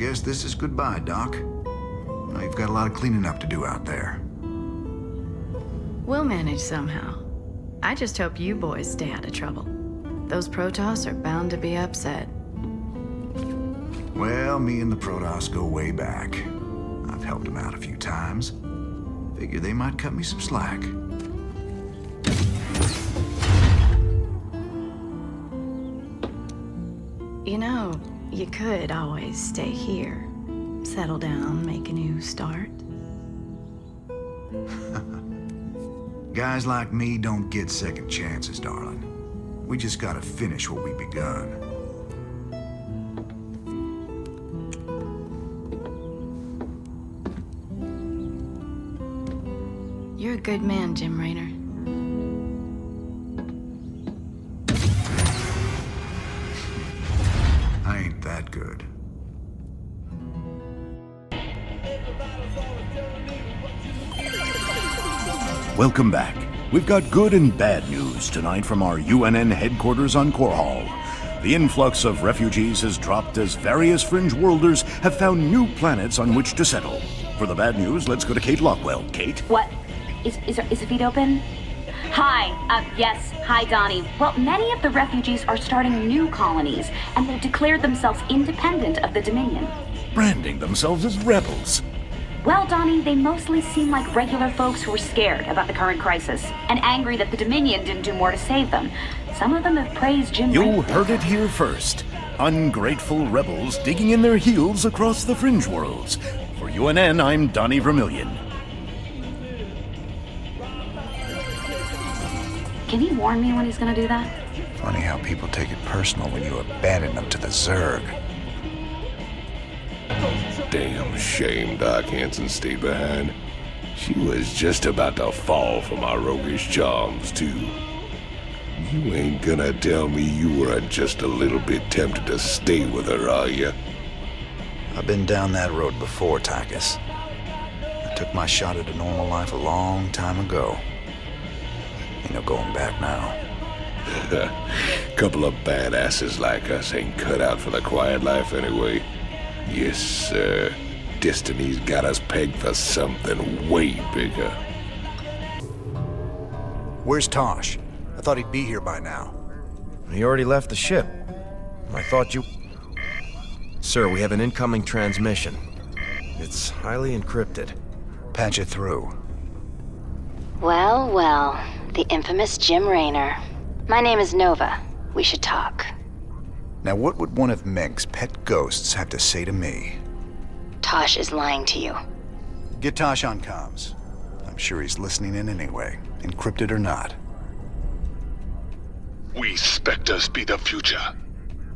guess this is goodbye, Doc. Now you've got a lot of cleaning up to do out there. We'll manage somehow. I just hope you boys stay out of trouble. Those Protoss are bound to be upset. Well, me and the Protoss go way back. I've helped them out a few times. Figure they might cut me some slack. You know, you could always stay here. Settle down, make a new start. Guys like me don't get second chances, darling. We just gotta finish what we begun. You're a good man, Jim Raynor. I ain't that good. Welcome back. We've got good and bad news tonight from our UNN headquarters on Core Hall. The influx of refugees has dropped as various fringe worlders have found new planets on which to settle. For the bad news, let's go to Kate Lockwell. Kate? What? Is the feed open? Hi, yes, hi Donnie. Well, many of the refugees are starting new colonies, and they've declared themselves independent of the Dominion. Branding themselves as rebels. Well, Donnie, they mostly seem like regular folks who are scared about the current crisis, and angry that the Dominion didn't do more to save them. Some of them have praised Jim You Raynor. heard it here first. Ungrateful rebels digging in their heels across the fringe worlds. For UNN, I'm Donnie Vermillion. Can he warn me when he's gonna do that? Funny how people take it personal when you abandon them to the Zerg. Damn shame Doc Hanson stayed behind. She was just about to fall for my roguish charms, too. You ain't gonna tell me you weren't just a little bit tempted to stay with her, are you? I've been down that road before, Tychus. I took my shot at a normal life a long time ago. Ain't no going back now. Couple of badasses like us ain't cut out for the quiet life anyway. Yes, sir. Destiny's got us pegged for something way bigger. Where's Tosh? I thought he'd be here by now. He already left the ship. I thought you... Sir, we have an incoming transmission. It's highly encrypted. Patch it through. Well, well. The infamous Jim Raynor. My name is Nova. We should talk. Now what would one of Meg's pet ghosts have to say to me? Tosh is lying to you. Get Tosh on comms. I'm sure he's listening in anyway, encrypted or not. We Spectres be the future.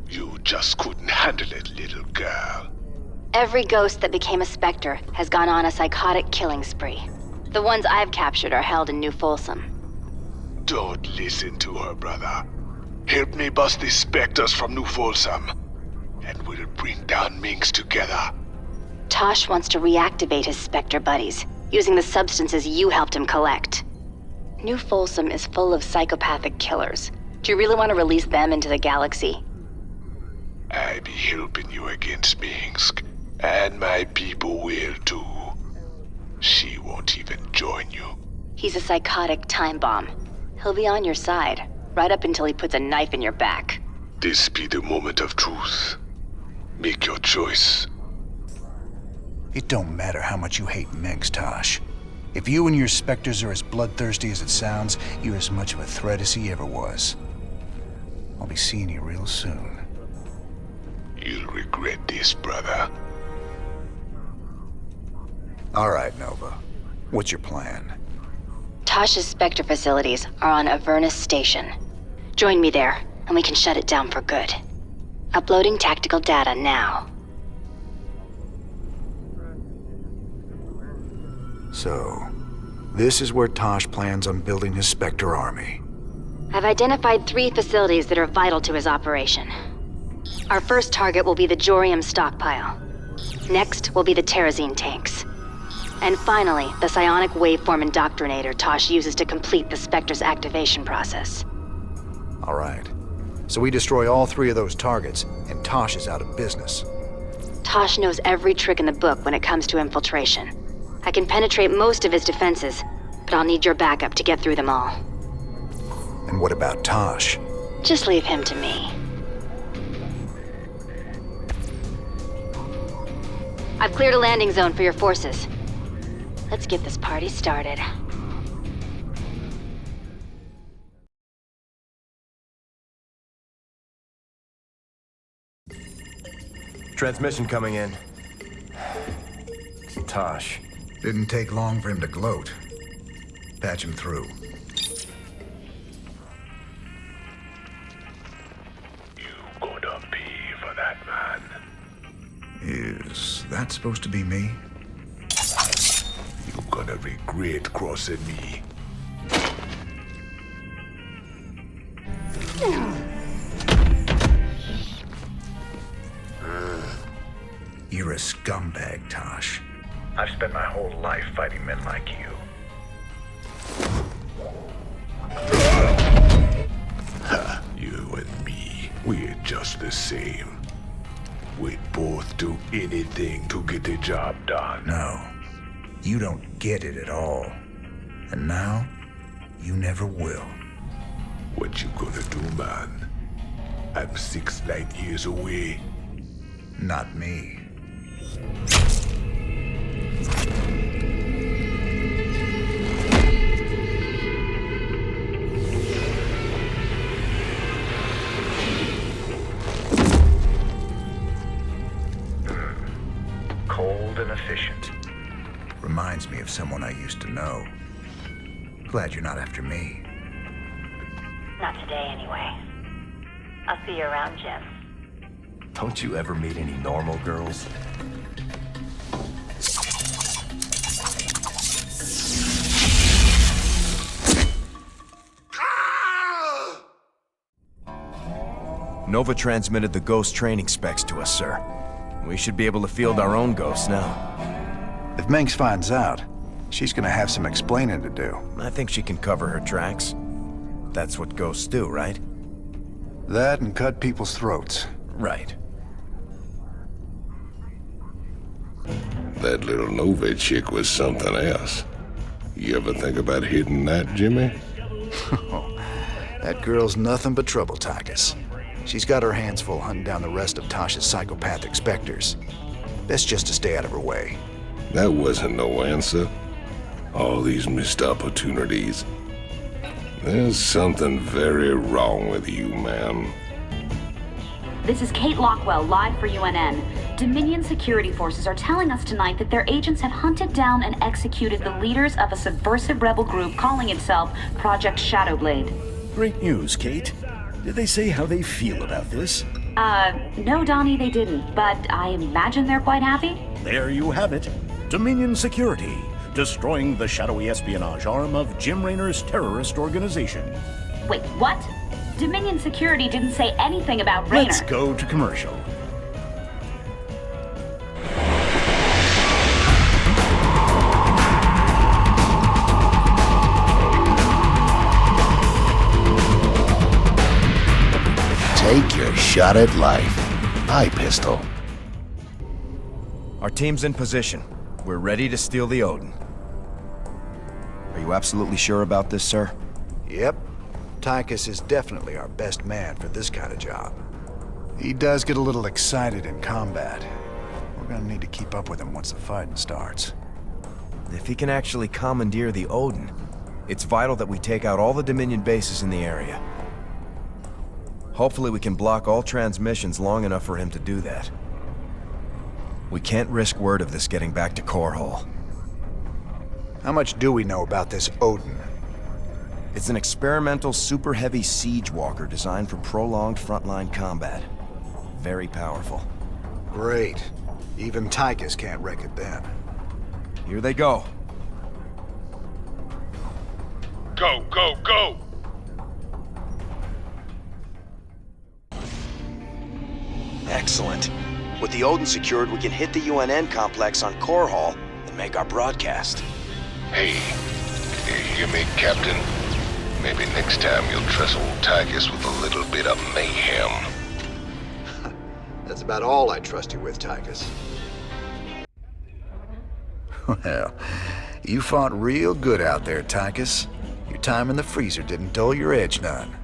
You just couldn't handle it, little girl. Every ghost that became a Spectre has gone on a psychotic killing spree. The ones I've captured are held in New Folsom. Don't listen to her, brother. Help me bust the Spectres from New Folsom, and we'll bring down Minx together. Tosh wants to reactivate his Spectre buddies, using the substances you helped him collect. New Folsom is full of psychopathic killers. Do you really want to release them into the galaxy? I be helping you against Minsk, and my people will too. She won't even join you. He's a psychotic time bomb. He'll be on your side, right up until he puts a knife in your back. This be the moment of truth. Make your choice. It don't matter how much you hate Megs, Tosh. If you and your Spectres are as bloodthirsty as it sounds, you're as much of a threat as he ever was. I'll be seeing you real soon. You'll regret this, brother. All right, Nova. What's your plan? Tosh's Spectre facilities are on Avernus Station. Join me there, and we can shut it down for good. Uploading tactical data now. So, this is where Tosh plans on building his Spectre army. I've identified 3 facilities that are vital to his operation. Our first target will be the Jorium stockpile. Next will be the Terrazine tanks. And finally, the psionic waveform indoctrinator Tosh uses to complete the Spectre's activation process. All right. So we destroy all 3 of those targets, and Tosh is out of business. Tosh knows every trick in the book when it comes to infiltration. I can penetrate most of his defenses, but I'll need your backup to get through them all. And what about Tosh? Just leave him to me. I've cleared a landing zone for your forces. Let's get this party started. Transmission coming in. It's Tosh. Didn't take long for him to gloat. Patch him through. You gonna pay for that, man. Is that supposed to be me? You gonna regret crossing me. You're a scumbag, Tosh. I've spent my whole life fighting men like you. You and me, we're just the same. We'd both do anything to get the job done. No, you don't get it at all. And now, you never will. What you gonna do, man? I'm 6 light years away. Not me. Cold and efficient. Reminds me of someone I used to know. Glad you're not after me. Not today, anyway. I'll see you around, Jim. Don't you ever meet any normal girls? Nova transmitted the Ghost training specs to us, sir. We should be able to field our own ghosts now. If Mengs finds out, she's gonna have some explaining to do. I think she can cover her tracks. That's what ghosts do, right? That and cut people's throats. Right. That little Nova chick was something else. You ever think about hitting that, Jimmy? That girl's nothing but trouble, Tychus. She's got her hands full hunting down the rest of Tosh's psychopathic specters. Best just to stay out of her way. That wasn't no answer. All these missed opportunities. There's something very wrong with you, ma'am. This is Kate Lockwell, live for UNN. Dominion security forces are telling us tonight that their agents have hunted down and executed the leaders of a subversive rebel group calling itself Project Shadowblade. Great news, Kate. Did they say how they feel about this? No, Donnie, they didn't, but I imagine they're quite happy. There you have it. Dominion Security, destroying the shadowy espionage arm of Jim Raynor's terrorist organization. Wait, what? Dominion Security didn't say anything about Raynor. Let's go to commercial. Take your shot at life. Eye pistol. Our team's in position. We're ready to steal the Odin. Are you absolutely sure about this, sir? Yep. Tychus is definitely our best man for this kind of job. He does get a little excited in combat. We're gonna need to keep up with him once the fighting starts. If he can actually commandeer the Odin, it's vital that we take out all the Dominion bases in the area. Hopefully we can block all transmissions long enough for him to do that. We can't risk word of this getting back to Core Hall. How much do we know about this Odin? It's an experimental super heavy siege walker designed for prolonged frontline combat. Very powerful. Great. Even Tychus can't wreck it then. Here they go. Go, go, go! Excellent. With the Odin secured, we can hit the UNN complex on Core Hall and make our broadcast. Hey, you hear me, Captain? Maybe next time you'll trust old Tychus with a little bit of mayhem. That's about all I trust you with, Tychus. Well, you fought real good out there, Tychus. Your time in the freezer didn't dull your edge none.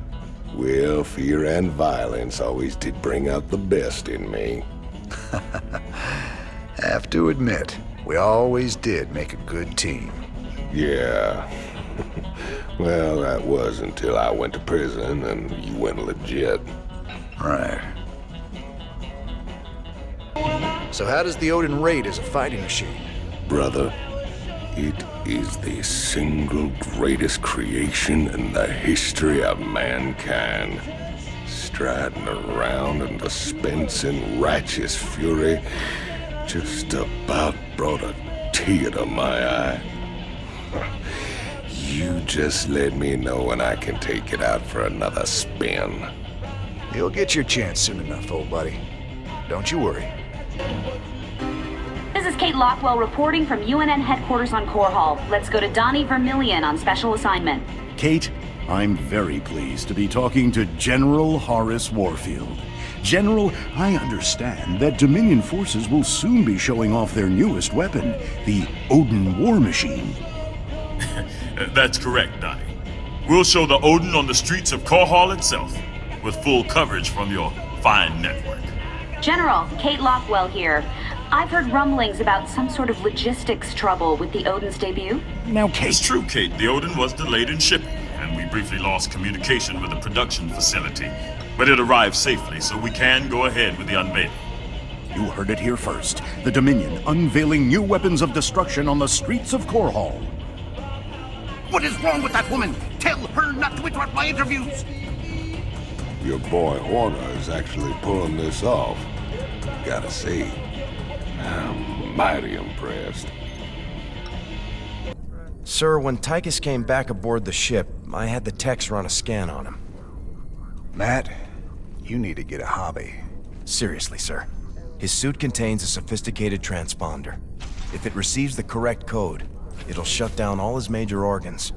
Well, fear and violence always did bring out the best in me. Have to admit, we always did make a good team. Yeah. Well, that was until I went to prison and you went legit. Right. So how does the Odin rate as a fighting machine? Brother, it is the single greatest creation in the history of mankind. Striding around in suspense and righteous fury just about brought a tear to my eye. You just let me know when I can take it out for another spin. You'll get your chance soon enough, old buddy. Don't you worry. This is Kate Lockwell reporting from UNN headquarters on Core Hall. Let's go to Donnie Vermillion on special assignment. Kate, I'm very pleased to be talking to General Horace Warfield. General, I understand that Dominion forces will soon be showing off their newest weapon, the Odin War Machine. That's correct, Donnie. We'll show the Odin on the streets of Core Hall itself, with full coverage from your fine network. General, Kate Lockwell here. I've heard rumblings about some sort of logistics trouble with the Odin's debut. Now, Kate... It's true, Kate. The Odin was delayed in shipping, and we briefly lost communication with the production facility. But it arrived safely, so we can go ahead with the unveiling. You heard it here first. The Dominion unveiling new weapons of destruction on the streets of Core Hall. What is wrong with that woman? Tell her not to interrupt my interviews! Your boy Horner is actually pulling this off. Gotta say, I'm mighty impressed. Sir, when Tychus came back aboard the ship, I had the techs run a scan on him. Matt, you need to get a hobby. Seriously, sir. His suit contains a sophisticated transponder. If it receives the correct code, it'll shut down all his major organs.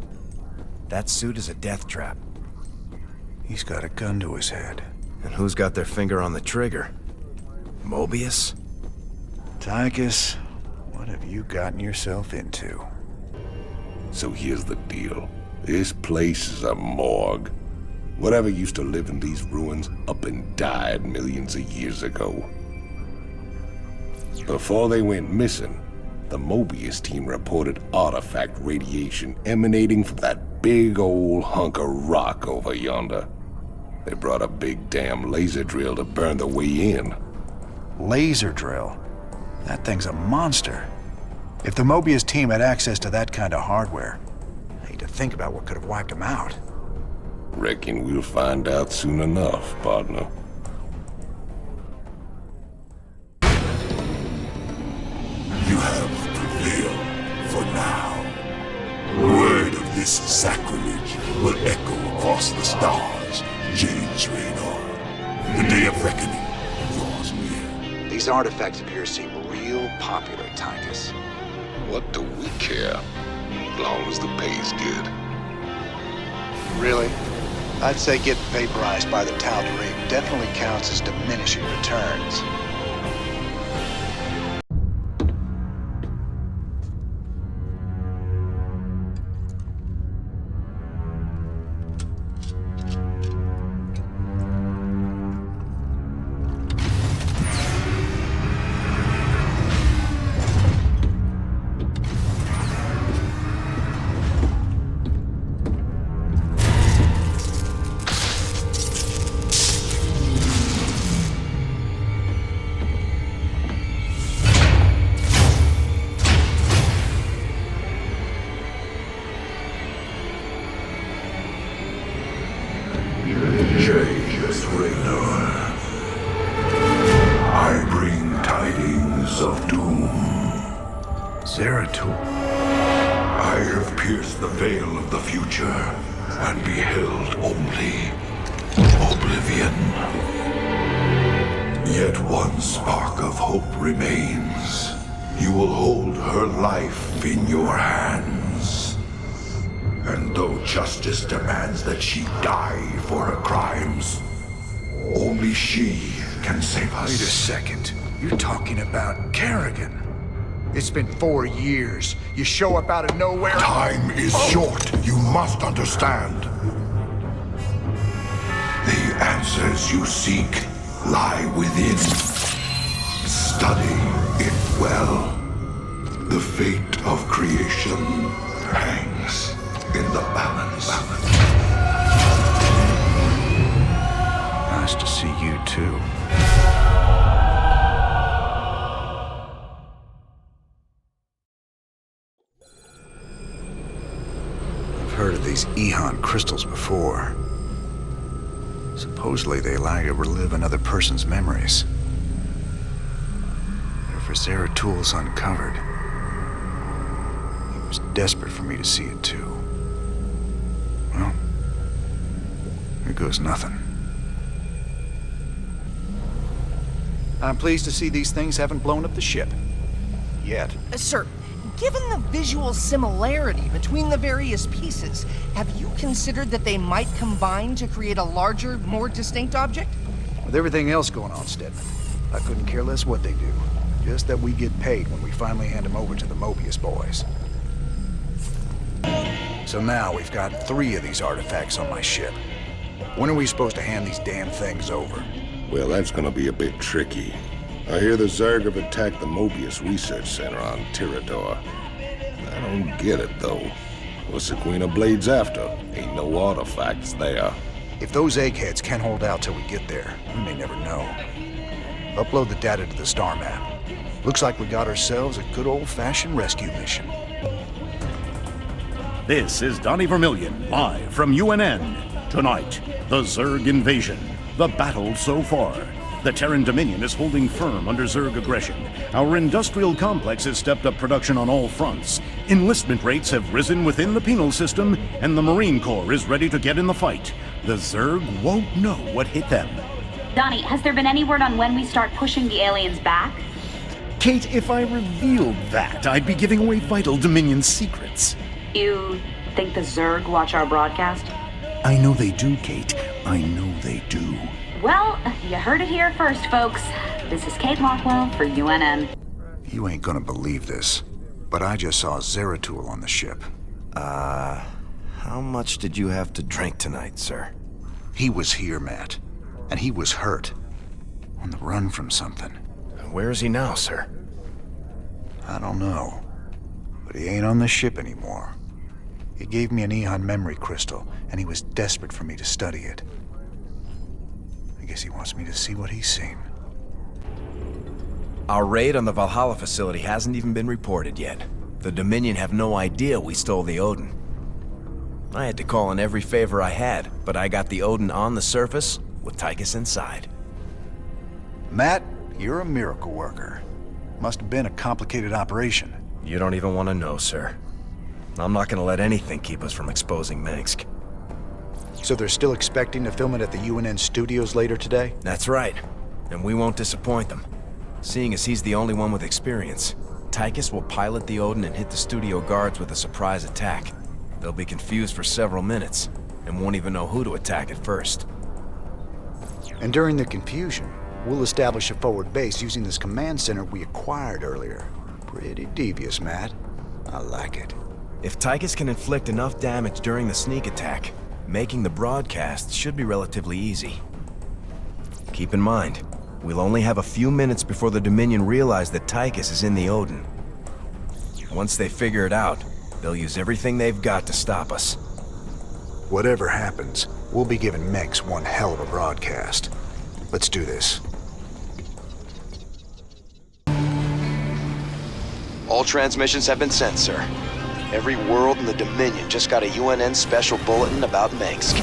That suit is a death trap. He's got a gun to his head. And who's got their finger on the trigger? Mobius? Tychus, what have you gotten yourself into? So here's the deal. This place is a morgue. Whatever used to live in these ruins up and died millions of years ago. Before they went missing, the Mobius team reported artifact radiation emanating from that big old hunk of rock over yonder. They brought a big damn laser drill to burn the way in. Laser drill? That thing's a monster. If the Mobius team had access to that kind of hardware, I hate to think about what could have wiped them out. Reckon we'll find out soon enough, partner. You have prevailed for now. Word of this sacrilege will echo across the stars, James Raynor. The day of reckoning draws near. These artifacts of yours seem real popular, Tychus. What do we care? As long as the pay's good. Really? I'd say getting vaporized by the Tal'Darim definitely counts as diminishing returns. James Raynor. I bring tidings of doom. Zeratul. I have pierced the veil of the future and beheld only oblivion. Yet one spark of hope remains. You will hold her life in your hands. And though justice demands that she die for her crimes, only she can save us. Wait a second. You're talking about Kerrigan. It's been 4 years. You show up out of nowhere. Time is short. You must understand. The answers you seek lie within. Study it well. The fate of creation hangs in the balance. Nice to see you too. I've heard of these Ehon crystals before. Supposedly they allow you to relive another person's memories. But if Zeratul uncovered, he was desperate for me to see it too. Well, here goes nothing. I'm pleased to see these things haven't blown up the ship. Yet. Sir, given the visual similarity between the various pieces, have you considered that they might combine to create a larger, more distinct object? With everything else going on, Stedman, I couldn't care less what they do. Just that we get paid when we finally hand them over to the Mobius boys. So now we've got 3 of these artifacts on my ship. When are we supposed to hand these damn things over? Well, that's gonna be a bit tricky. I hear the Zerg have attacked the Mobius Research Center on Tirador. I don't get it, though. What's the Queen of Blades after? Ain't no artifacts there. If those eggheads can't hold out till we get there, we may never know. Upload the data to the star map. Looks like we got ourselves a good old-fashioned rescue mission. This is Donnie Vermillion, live from UNN. Tonight, the Zerg invasion. The battle so far. The Terran Dominion is holding firm under Zerg aggression. Our industrial complex has stepped up production on all fronts. Enlistment rates have risen within the penal system, and the Marine Corps is ready to get in the fight. The Zerg won't know what hit them. Donnie, has there been any word on when we start pushing the aliens back? Kate, if I revealed that, I'd be giving away vital Dominion secrets. You think the Zerg watch our broadcast? I know they do, Kate. I know they do. Well, you heard it here first, folks. This is Kate Lockwell for UNN. You ain't gonna believe this, but I just saw Zeratul on the ship. How much did you have to drink tonight, sir? He was here, Matt. And he was hurt. On the run from something. Where is he now, sir? I don't know. But he ain't on the ship anymore. He gave me an Ehon memory crystal, and he was desperate for me to study it. I guess he wants me to see what he's seen. Our raid on the Valhalla facility hasn't even been reported yet. The Dominion have no idea we stole the Odin. I had to call in every favor I had, but I got the Odin on the surface with Tychus inside. Matt, you're a miracle worker. Must have been a complicated operation. You don't even want to know, sir. I'm not gonna let anything keep us from exposing Minsk. So they're still expecting to film it at the UNN studios later today? That's right. And we won't disappoint them. Seeing as he's the only one with experience, Tychus will pilot the Odin and hit the studio guards with a surprise attack. They'll be confused for several minutes, and won't even know who to attack at first. And during the confusion, we'll establish a forward base using this command center we acquired earlier. Pretty devious, Matt. I like it. If Tychus can inflict enough damage during the sneak attack, making the broadcast should be relatively easy. Keep in mind, we'll only have a few minutes before the Dominion realize that Tychus is in the Odin. Once they figure it out, they'll use everything they've got to stop us. Whatever happens, we'll be giving Mex one hell of a broadcast. Let's do this. All transmissions have been sent, sir. Every world in the Dominion just got a UNN special bulletin about Minsk.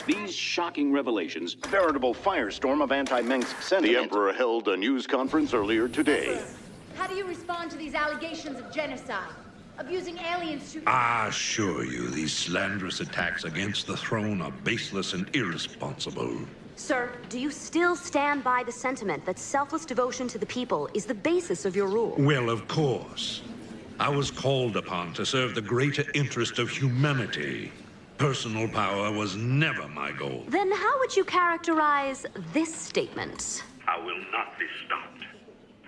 These shocking revelations, a veritable firestorm of anti-Minsk sentiment. The Emperor held a news conference earlier today. How do you respond to these allegations of genocide? Abusing aliens to... I assure you, these slanderous attacks against the throne are baseless and irresponsible. Sir, do you still stand by the sentiment that selfless devotion to the people is the basis of your rule? Well, of course. I was called upon to serve the greater interest of humanity. Personal power was never my goal. Then how would you characterize this statement? I will not be stopped.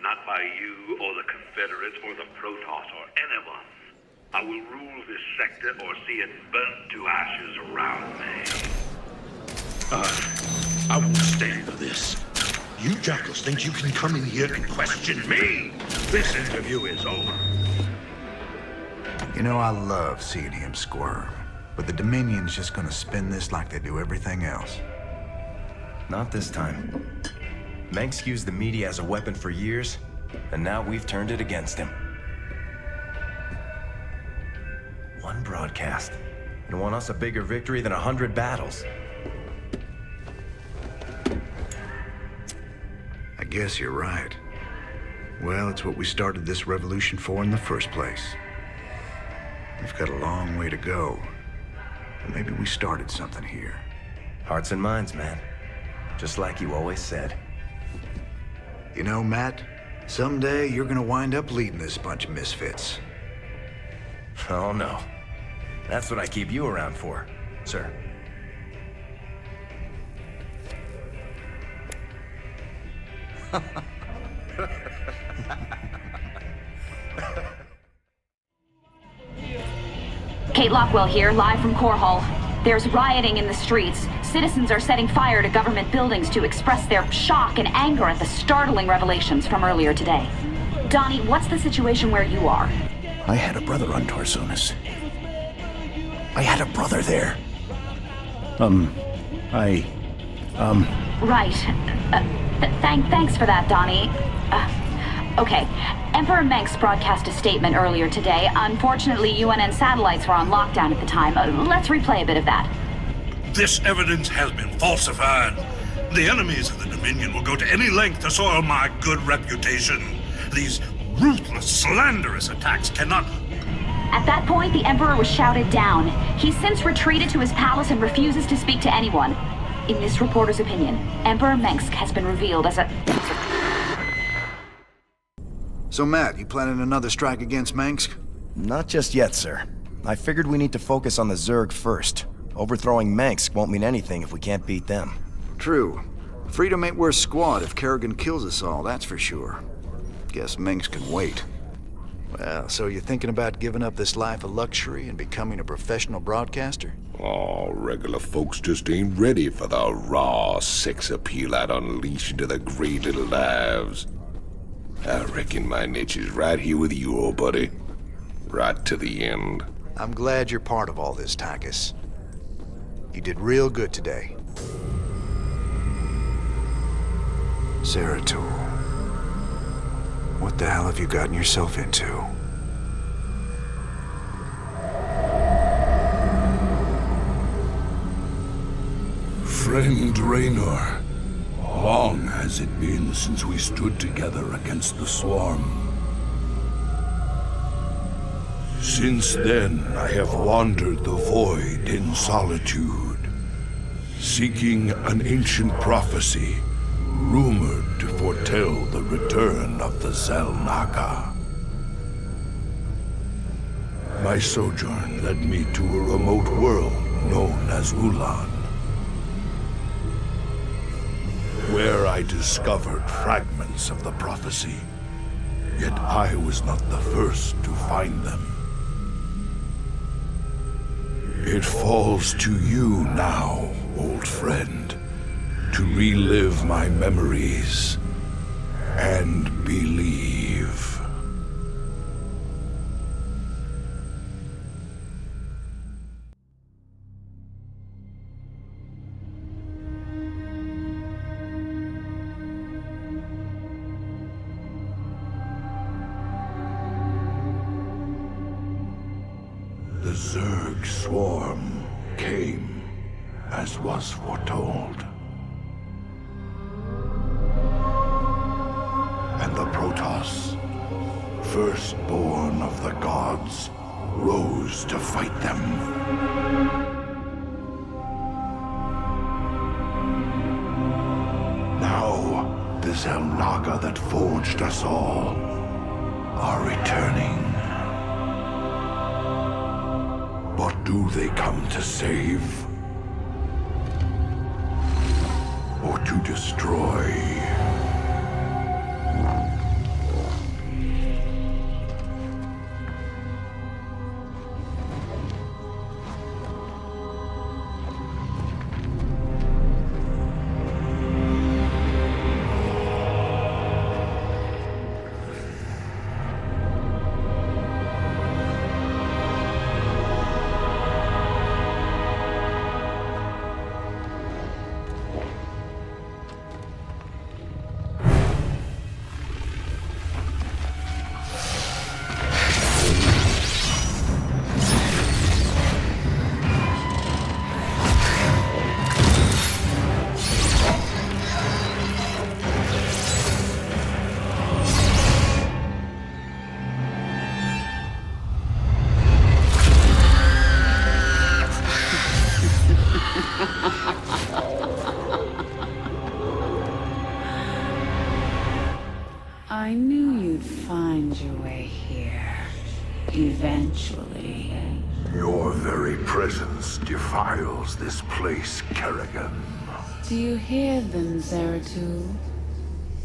Not by you or the Confederates or the Protoss or anyone. I will rule this sector or see it burnt to ashes around me. I won't stand for this. You jackals think you can come in here and question me? This interview is over. You know, I love seeing him squirm. But the Dominion's just gonna spin this like they do everything else. Not this time. Mengsk used the media as a weapon for years, and now we've turned it against him. One broadcast. And won us a bigger victory than 100 battles. I guess you're right. Well, it's what we started this revolution for in the first place. We've got a long way to go. But maybe we started something here. Hearts and minds, man. Just like you always said. You know, Matt, someday you're gonna wind up leading this bunch of misfits. Oh, no. That's what I keep you around for, sir. Kate Lockwell here, live from Core Hall. There's rioting in the streets. Citizens are setting fire to government buildings to express their shock and anger at the startling revelations from earlier today. Donnie, what's the situation where you are? I had a brother on Tarsonis. I had a brother there. Right. Thanks for that, Donnie. Okay. Emperor Mengsk broadcast a statement earlier today. Unfortunately, UNN satellites were on lockdown at the time. Let's replay a bit of that. This evidence has been falsified. The enemies of the Dominion will go to any length to soil my good reputation. These ruthless, slanderous attacks cannot... At that point, the Emperor was shouted down. He's since retreated to his palace and refuses to speak to anyone. In this reporter's opinion, Emperor Mengsk has been revealed as a... So, Matt, you planning another strike against Mengsk? Not just yet, sir. I figured we need to focus on the Zerg first. Overthrowing Mengsk won't mean anything if we can't beat them. True. Freedom ain't worth squat if Kerrigan kills us all, that's for sure. Guess Mengsk can wait. Well, so you're thinking about giving up this life of luxury and becoming a professional broadcaster? Oh, regular folks just ain't ready for the raw sex appeal I'd unleash into the great little lives. I reckon my niche is right here with you, old buddy. Right to the end. I'm glad you're part of all this, Tychus. You did real good today. Zeratul. What the hell have you gotten yourself into? Friend Raynor, long has it been since we stood together against the Swarm. Since then, I have wandered the void in solitude, seeking an ancient prophecy rumored to foretell the return of the Xel'Naga. My sojourn led me to a remote world known as Ulan, where I discovered fragments of the prophecy, yet I was not the first to find them. It falls to you now, old friend, to relive my memories and believe. The Zerg swarm came as was foretold. And the Protoss, firstborn of the gods, rose to fight them. Now, the Xel'Naga that forged us all are returning. But do they come to save? Or to destroy? I knew you'd find your way here. Eventually. Your very presence defiles this place, Kerrigan. Do you hear them, Zeratul?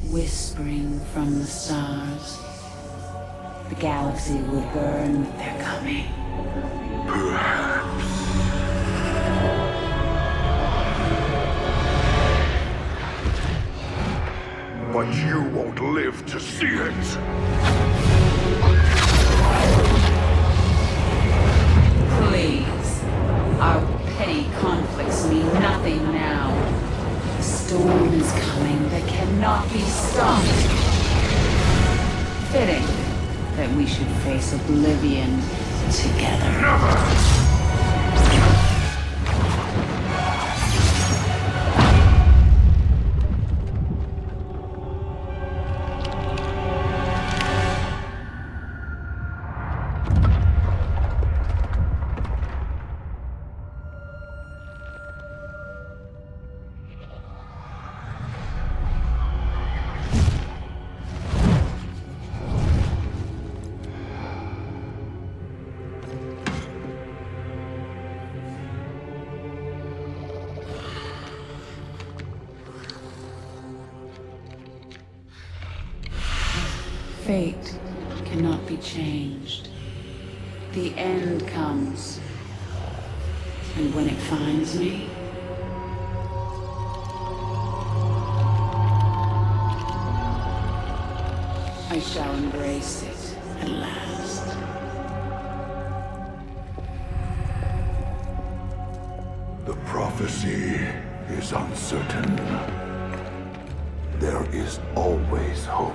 Whispering from the stars. The galaxy will burn with their coming. Perhaps. But you won't live to see it. Please. Our petty conflicts mean nothing now. The storm is coming that cannot be stopped. Fitting that we should face oblivion together. Never! Fate cannot be changed. The end comes. And when it finds me, I shall embrace it at last. The prophecy is uncertain. There is always hope.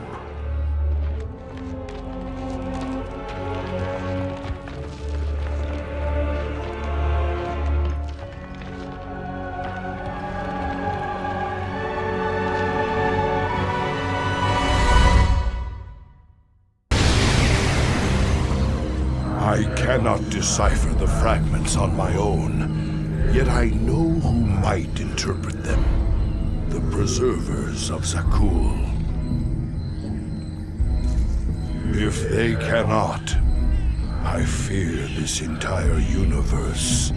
I cannot decipher the fragments on my own, yet I know who might interpret them. The preservers of Zakul. If they cannot, I fear this entire universe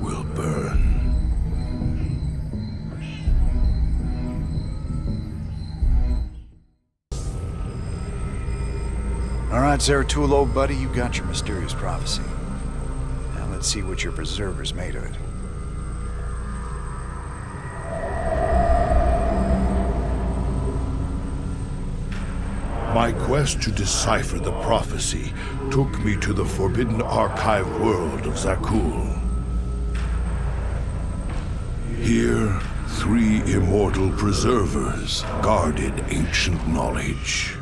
will burn. All right, Zeratul, old buddy, you got your mysterious prophecy. Now let's see what your preserver's made of it. My quest to decipher the prophecy took me to the forbidden archive world of Zakul. Here, 3 immortal preservers guarded ancient knowledge.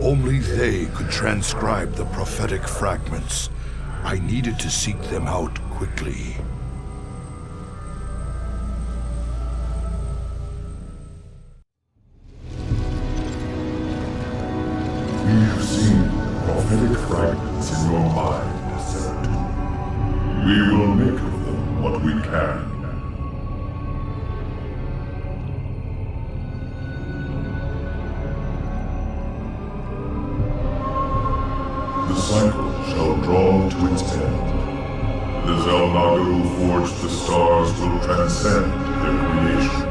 Only they could transcribe the prophetic fragments. I needed to seek them out quickly. We've seen prophetic fragments in your mind, Zeratul. We will make of them what we can. The cycle shall draw to will forge the stars will transcend their creation.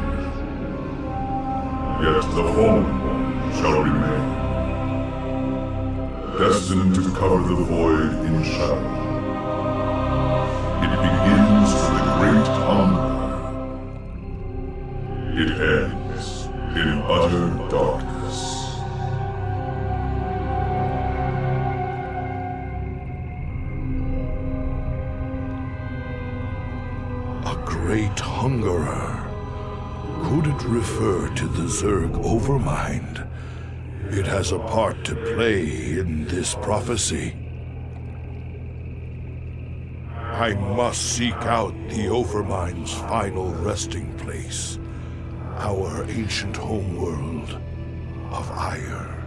Yet the fallen one shall remain, destined to cover the void in shadow. It begins with the great hunger. It ends in utter darkness. A great hungerer. Could it refer to the Zerg Overmind? It has a part to play in this prophecy. I must seek out the Overmind's final resting place. Our ancient homeworld of ire.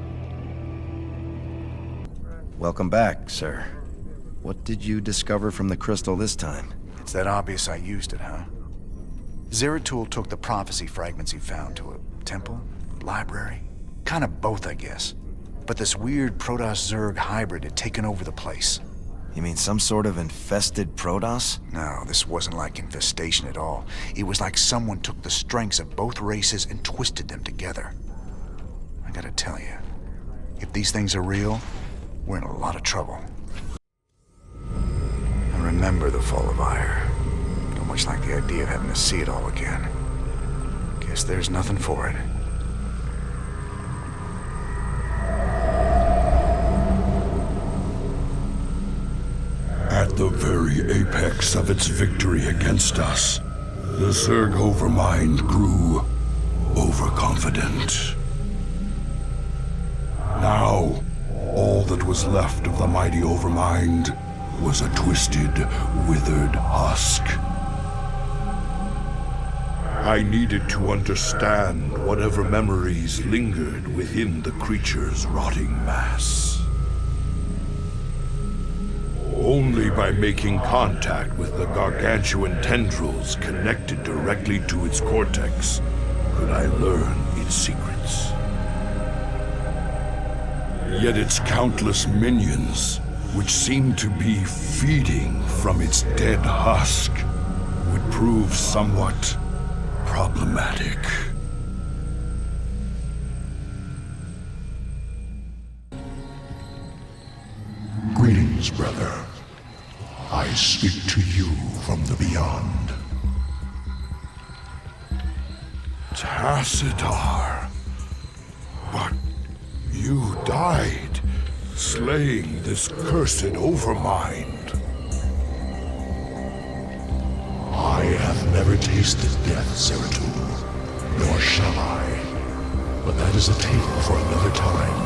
Welcome back, sir. What did you discover from the crystal this time? It's that obvious I used it, huh? Zeratul took the prophecy fragments he found to a temple? Library? Kind of both, I guess. But this weird Protoss-Zerg hybrid had taken over the place. You mean some sort of infested Protoss? No, this wasn't like infestation at all. It was like someone took the strengths of both races and twisted them together. I gotta tell you, if these things are real, we're in a lot of trouble. I remember the fall of Ire. Don't much like the idea of having to see it all again. Guess there's nothing for it. At the very apex of its victory against us, the Zerg Overmind grew overconfident. Now, all that was left of the mighty Overmind was a twisted, withered husk. I needed to understand whatever memories lingered within the creature's rotting mass. Only by making contact with the gargantuan tendrils connected directly to its cortex could I learn its secrets. Yet its countless minions, which seemed to be feeding from its dead husk, would prove somewhat problematic. Greetings, brother. I speak to you from the beyond. Tassadar. But you died, slaying this cursed Overmind. I have never tasted death, Zeratul, nor shall I. But that is a tale for another time.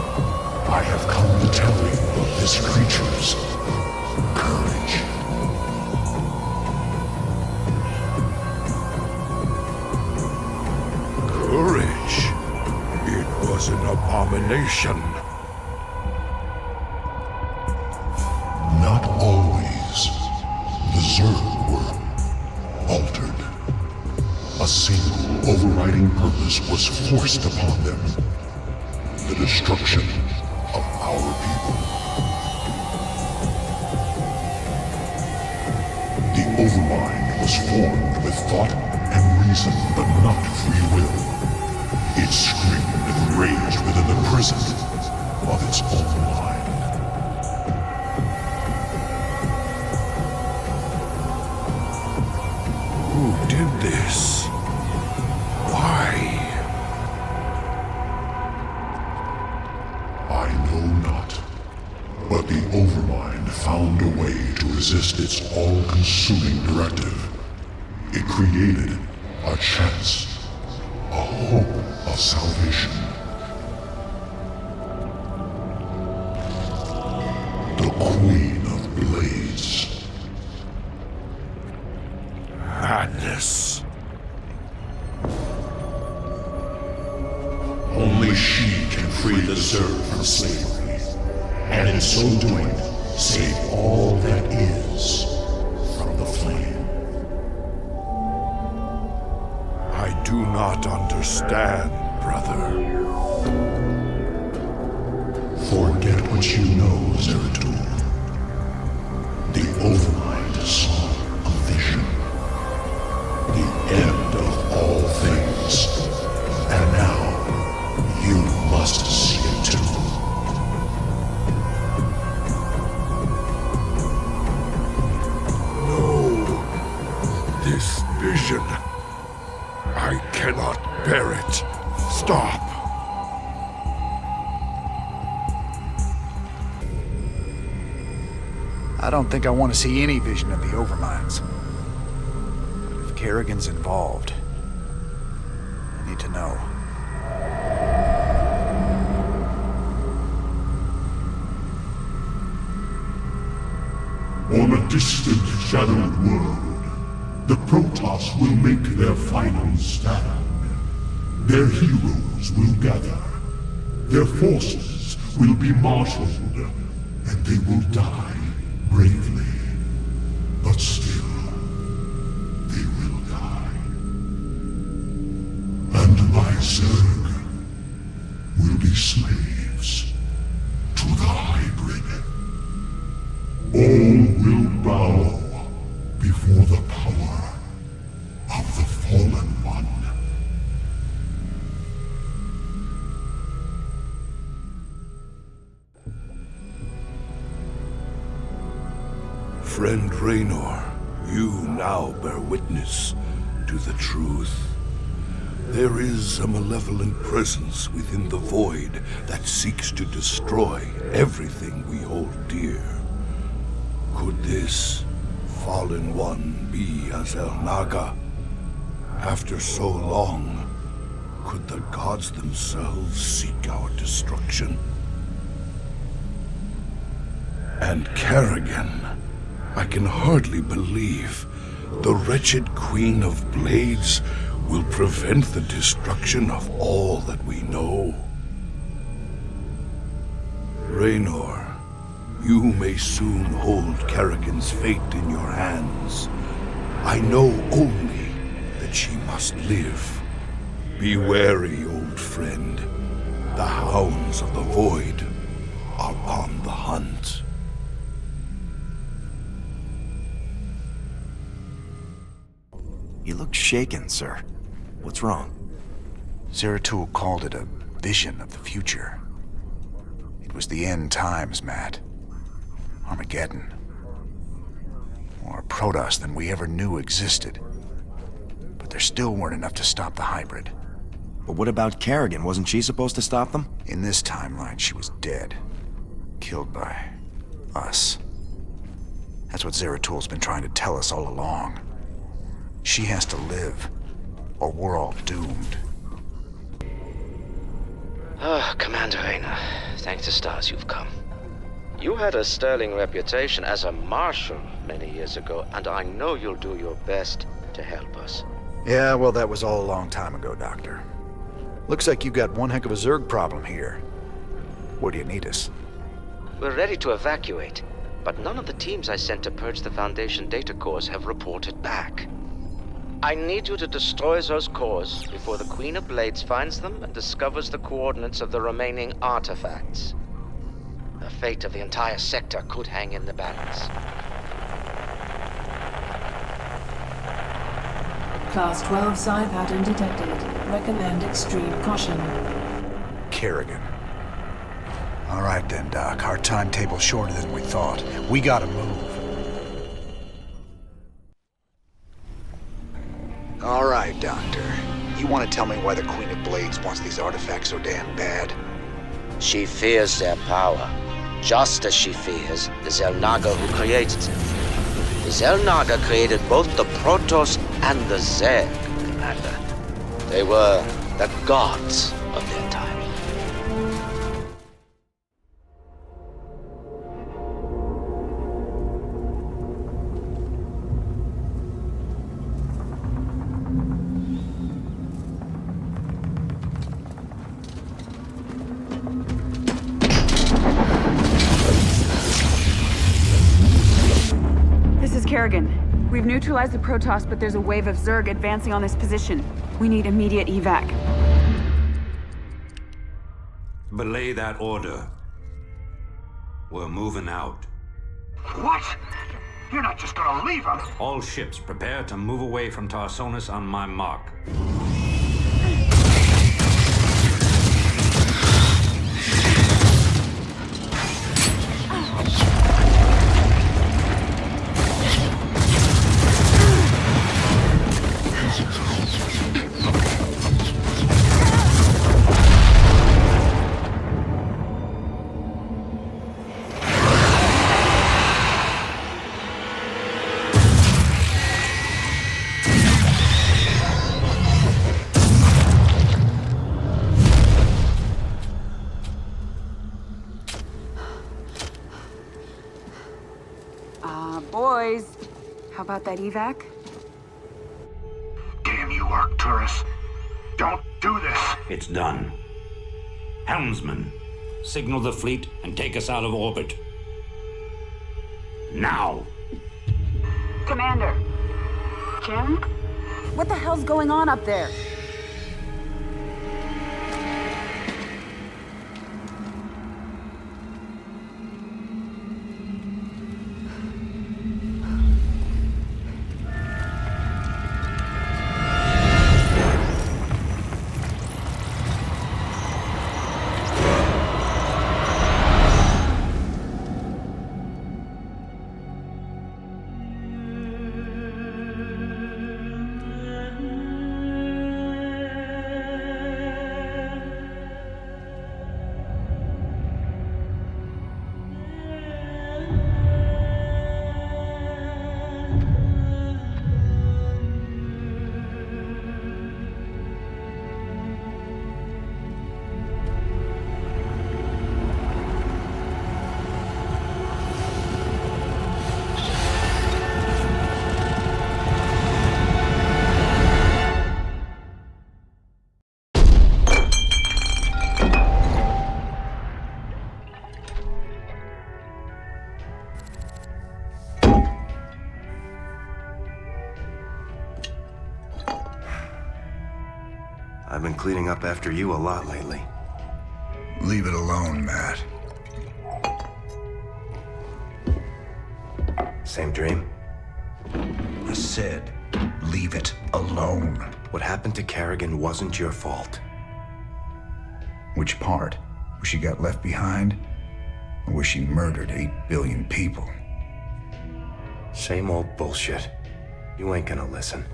I have come to tell you of this creature's courage. Courage? It was an abomination. Not always. The Zerg were altered. A single overriding purpose was forced upon them. The destruction of our people. The Overmind was formed with thought and reason, but not free will. It screamed and raged within the prison of its own mind. Who did this? Why? I know not. But the Overmind found a way to resist its all-consuming directive. It created a chance, a hope of salvation. The Queen of Blades. Madness. Only she can free the Zerg from slavery, and in so doing, save all that is from the flame. I do not understand, brother. Forget what you know, Zeratul. The Overmind saw a vision. end of all things. And now, you must see it too. No. This vision. I cannot bear it. Stop. I don't think I want to see any vision of the Overminds. But if Kerrigan's involved, I need to know. On a distant, shadowed world, the Protoss will make their final stand. Their heroes will gather. Their forces will be marshaled, and they will die bravely. But still, they will die. And my Zerg will be slaves to the hybrid. All will bow before the power of the Fallen One. Friend Raynor, you now bear witness to the truth. There is a malevolent presence within the void that seeks to destroy everything we hold dear. Could this fallen one be Azel Naga? After so long, could the gods themselves seek our destruction? And Kerrigan, I can hardly believe the wretched Queen of Blades will prevent the destruction of all that we know. Raynor, you may soon hold Kerrigan's fate in your hands. I know only that she must live. Be wary, old friend. The hounds of the void are on the hunt. You look shaken, sir. What's wrong? Zeratul called it a vision of the future. It was the end times, Matt. Armageddon. More Protoss than we ever knew existed. But there still weren't enough to stop the hybrid. But what about Kerrigan? Wasn't she supposed to stop them? In this timeline, she was dead. Killed by us. That's what Zeratul's been trying to tell us all along. She has to live, or we're all doomed. Commander Raynor, thank the stars you've come. You had a sterling reputation as a marshal many years ago, and I know you'll do your best to help us. Yeah, well, that was all a long time ago, Doctor. Looks like you got one heck of a Zerg problem here. Where do you need us? We're ready to evacuate, but none of the teams I sent to purge the Foundation data cores have reported back. I need you to destroy those cores before the Queen of Blades finds them and discovers the coordinates of the remaining artifacts. The fate of the entire sector could hang in the balance. Class 12 psi pattern detected. Recommend extreme caution. Kerrigan. All right then, Doc. Our timetable's shorter than we thought. We gotta move. All right, Doctor. You want to tell me why the Queen of Blades wants these artifacts so damn bad? She fears their power, just as she fears the Xel'Naga who created them. The Xel'Naga created both the Protoss and the Zerg, Commander. They were the gods of their time. Kerrigan, we've neutralized the Protoss, but there's a wave of Zerg advancing on this position. We need immediate evac. Belay that order. We're moving out. What? You're not just gonna leave him. All ships prepare to move away from Tarsonis on my mark. Boys, how about that evac? Damn you, Arcturus. Don't do this. It's done. Helmsman, signal the fleet and take us out of orbit. Now! Commander. Jim? What the hell's going on up there? I've been cleaning up after you a lot lately. Leave it alone, Matt. Same dream? I said, leave it alone. What happened to Kerrigan wasn't your fault. Which part? Where she got left behind? Or where she murdered 8 billion people? Same old bullshit. You ain't gonna listen.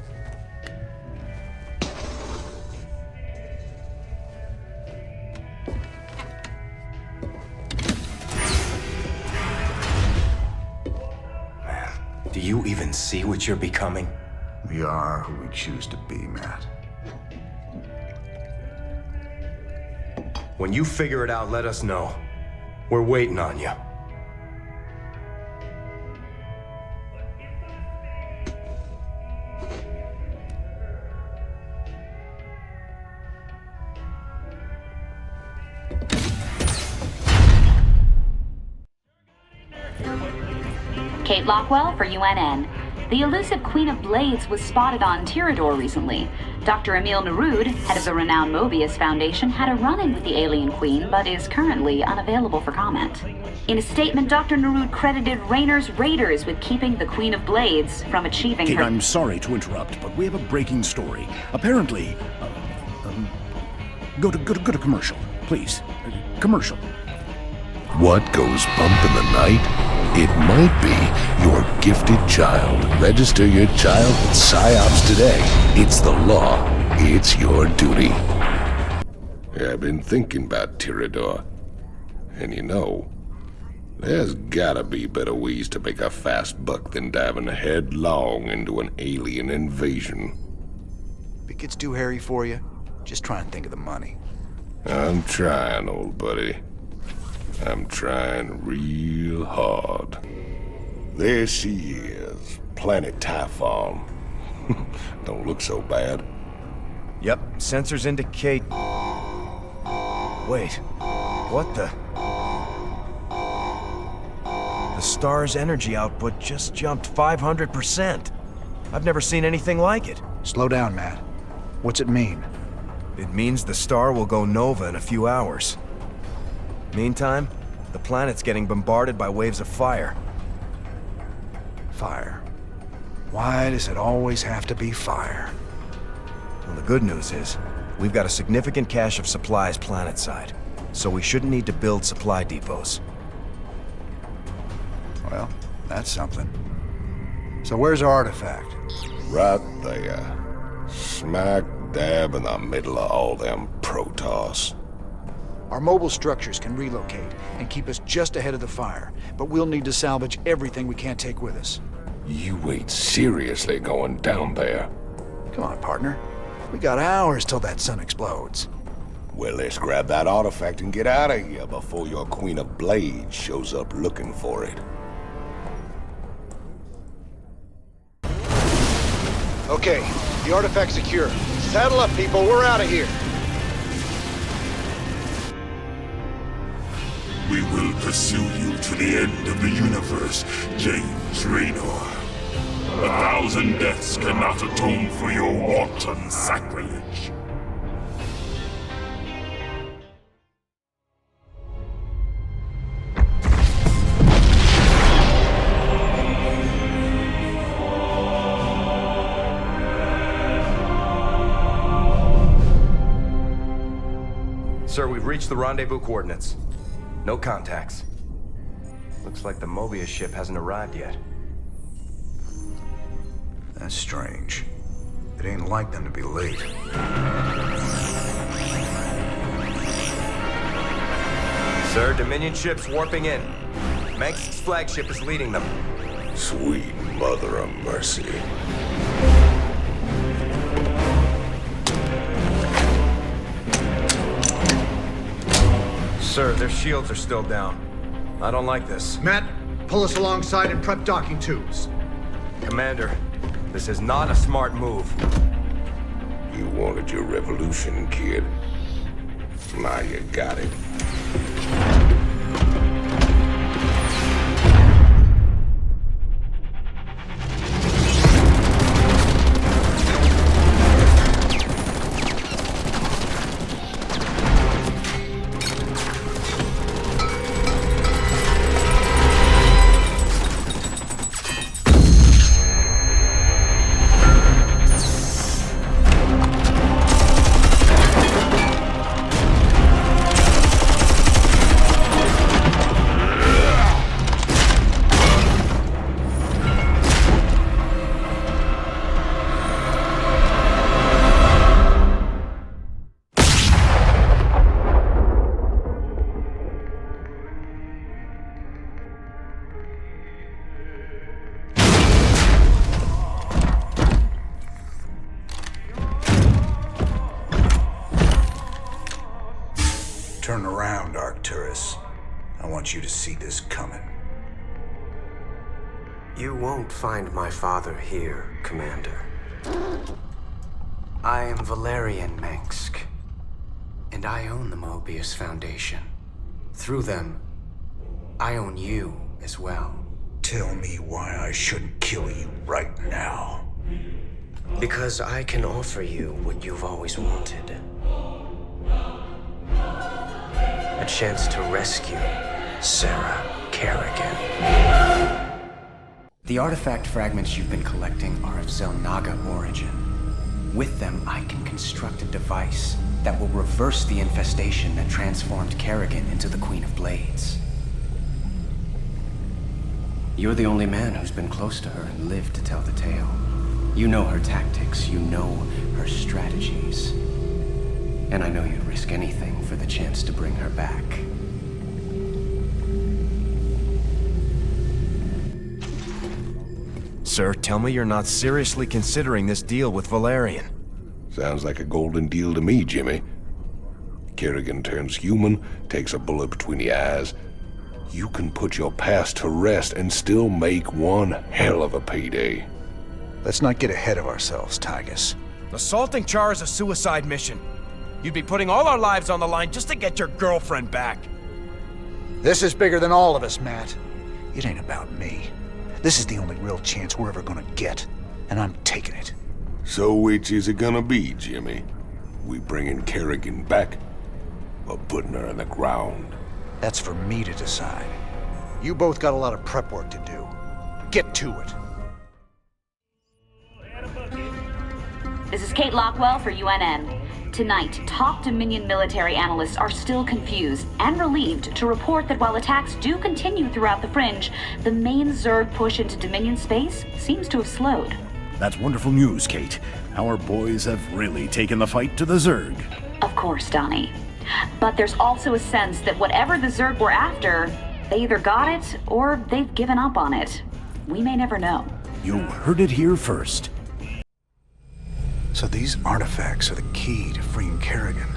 Do you even see what you're becoming? We are who we choose to be, Matt. When you figure it out, let us know. We're waiting on you. Kate Lockwell for UNN. The elusive Queen of Blades was spotted on Tirador recently. Dr. Emil Nerud, head of the renowned Mobius Foundation, had a run-in with the alien queen, but is currently unavailable for comment. In a statement, Dr. Nerud credited Raynor's Raiders with keeping the Queen of Blades from achieving Kate, her... I'm sorry to interrupt, but we have a breaking story. Apparently, go to commercial, please. Commercial. What goes bump in the night? It might be your gifted child. Register your child with PsyOps today. It's the law. It's your duty. I've been thinking about Tirador. And you know, there's gotta be better ways to make a fast buck than diving headlong into an alien invasion. If it gets too hairy for you, just try and think of the money. I'm trying, old buddy. I'm trying real hard. There she is, Planet Typhon. Don't look so bad. Yep, sensors indicate... Wait, what the... The star's energy output just jumped 500%. I've never seen anything like it. Slow down, Matt. What's it mean? It means the star will go nova in a few hours. Meantime, the planet's getting bombarded by waves of fire. Fire. Why does it always have to be fire? Well, the good news is, we've got a significant cache of supplies planetside, so we shouldn't need to build supply depots. Well, that's something. So where's our artifact? Right there. Smack dab in the middle of all them Protoss. Our mobile structures can relocate and keep us just ahead of the fire, but we'll need to salvage everything we can't take with us. You ain't seriously going down there. Come on, partner. We got hours till that sun explodes. Well, let's grab that artifact and get out of here before your Queen of Blades shows up looking for it. Okay, the artifact's secure. Saddle up, people. We're out of here. We will pursue you to the end of the universe, James Raynor. 1,000 deaths cannot atone for your wanton sacrilege. Sir, we've reached the rendezvous coordinates. No contacts. Looks like the Mobius ship hasn't arrived yet. That's strange. It ain't like them to be late. Sir, Dominion ship's warping in. Mengsk's flagship is leading them. Sweet mother of mercy. Sir, their shields are still down. I don't like this. Matt, pull us alongside and prep docking tubes. Commander, this is not a smart move. You wanted your revolution, kid. Now you got it. Turn around, Arcturus. I want you to see this coming. You won't find my father here, Commander. I am Valerian Mengsk, and I own the Mobius Foundation. Through them, I own you as well. Tell me why I shouldn't kill you right now. Because I can offer you what you've always wanted. A chance to rescue Sarah Kerrigan. The artifact fragments you've been collecting are of Xel'Naga origin. With them, I can construct a device that will reverse the infestation that transformed Kerrigan into the Queen of Blades. You're the only man who's been close to her and lived to tell the tale. You know her tactics, you know her strategies. And I know you'd risk anything for the chance to bring her back. Sir, tell me you're not seriously considering this deal with Valerian. Sounds like a golden deal to me, Jimmy. Kerrigan turns human, takes a bullet between the eyes. You can put your past to rest and still make one hell of a payday. Let's not get ahead of ourselves, Tygus. Assaulting Char is a suicide mission. You'd be putting all our lives on the line just to get your girlfriend back. This is bigger than all of us, Matt. It ain't about me. This is the only real chance we're ever gonna get, and I'm taking it. So which is it gonna be, Jimmy? We bringing Kerrigan back, or putting her in the ground? That's for me to decide. You both got a lot of prep work to do. Get to it. This is Kate Lockwell for UNN. Tonight, top Dominion military analysts are still confused and relieved to report that while attacks do continue throughout the Fringe, the main Zerg push into Dominion space seems to have slowed. That's wonderful news, Kate. Our boys have really taken the fight to the Zerg. Of course, Donnie. But there's also a sense that whatever the Zerg were after, they either got it or they've given up on it. We may never know. You heard it here first. So these artifacts are the key to freeing Kerrigan.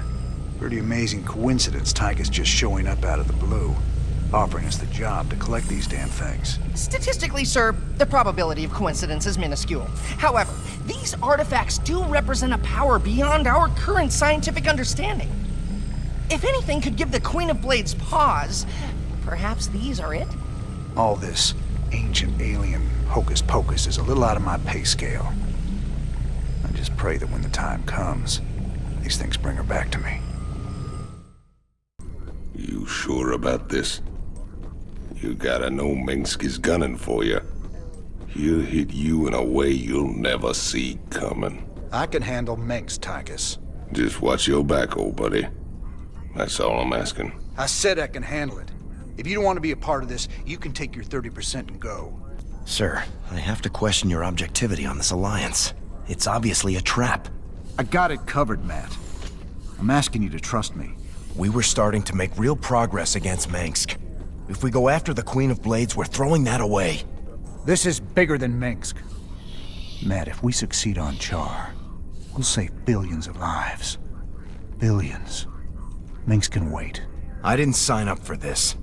Pretty amazing coincidence, Tychus just showing up out of the blue, offering us the job to collect these damn things. Statistically, sir, the probability of coincidence is minuscule. However, these artifacts do represent a power beyond our current scientific understanding. If anything could give the Queen of Blades pause, perhaps these are it? All this ancient alien hocus-pocus is a little out of my pay scale. I just pray that when the time comes, these things bring her back to me. You sure about this? You gotta know Mengsk is gunning for you. He'll hit you in a way you'll never see coming. I can handle Mengsk, Tychus. Just watch your back, old buddy. That's all I'm asking. I said I can handle it. If you don't want to be a part of this, you can take your 30% and go. Sir, I have to question your objectivity on this alliance. It's obviously a trap. I got it covered, Matt. I'm asking you to trust me. We were starting to make real progress against Mengsk. If we go after the Queen of Blades, we're throwing that away. This is bigger than Mengsk. Matt, if we succeed on Char, we'll save billions of lives. Billions. Mengsk can wait. I didn't sign up for this.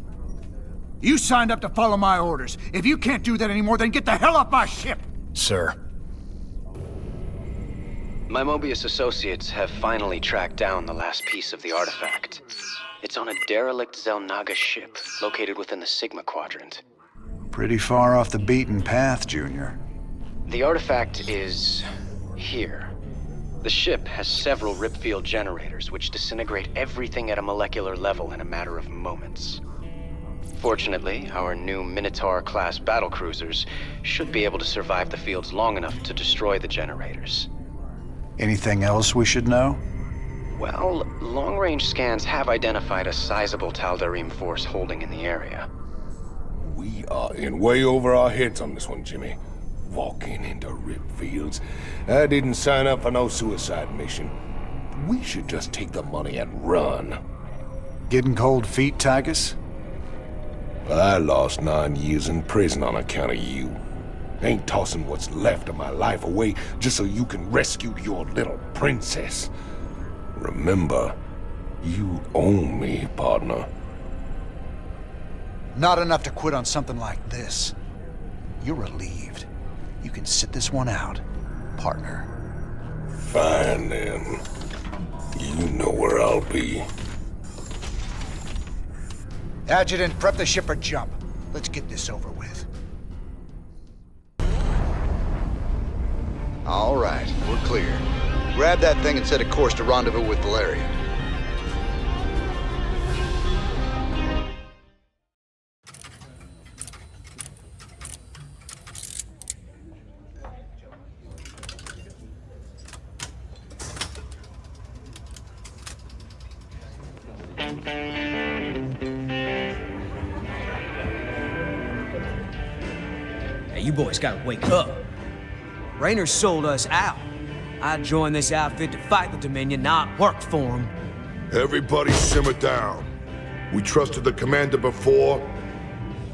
You signed up to follow my orders. If you can't do that anymore, then get the hell off my ship! Sir. My Mobius associates have finally tracked down the last piece of the artifact. It's on a derelict Zelnaga ship located within the Sigma Quadrant. Pretty far off the beaten path, Junior. The artifact is here. The ship has several ripfield generators which disintegrate everything at a molecular level in a matter of moments. Fortunately, our new Minotaur-class battlecruisers should be able to survive the fields long enough to destroy the generators. Anything else we should know? Well, long-range scans have identified a sizable Tal'Darim force holding in the area. We are in way over our heads on this one, Jimmy. Walking into rip fields. I didn't sign up for no suicide mission. We should just take the money and run. Getting cold feet, Tychus? I lost 9 years in prison on account of you. Ain't tossing what's left of my life away just so you can rescue your little princess. Remember, you own me, partner. Not enough to quit on something like this. You're relieved. You can sit this one out, partner. Fine, then. You know where I'll be. Adjutant, prep the ship for jump. Let's get this over with. All right, we're clear. Grab that thing and set a course to rendezvous with Valerian. Hey, you boys gotta wake up. Raynor sold us out. I joined this outfit to fight the Dominion, not work for them. Everybody simmer down. We trusted the commander before.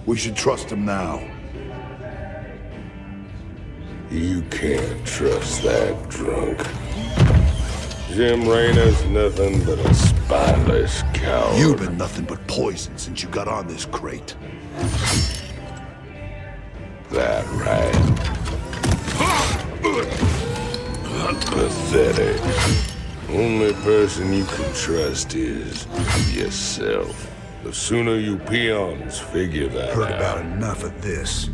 We should trust him now. You can't trust that drunk. Jim Raynor's nothing but a spineless coward. You've been nothing but poison since you got on this crate. That right. Pathetic. Only person you can trust is yourself. The sooner you peons figure that out. Heard about enough of this.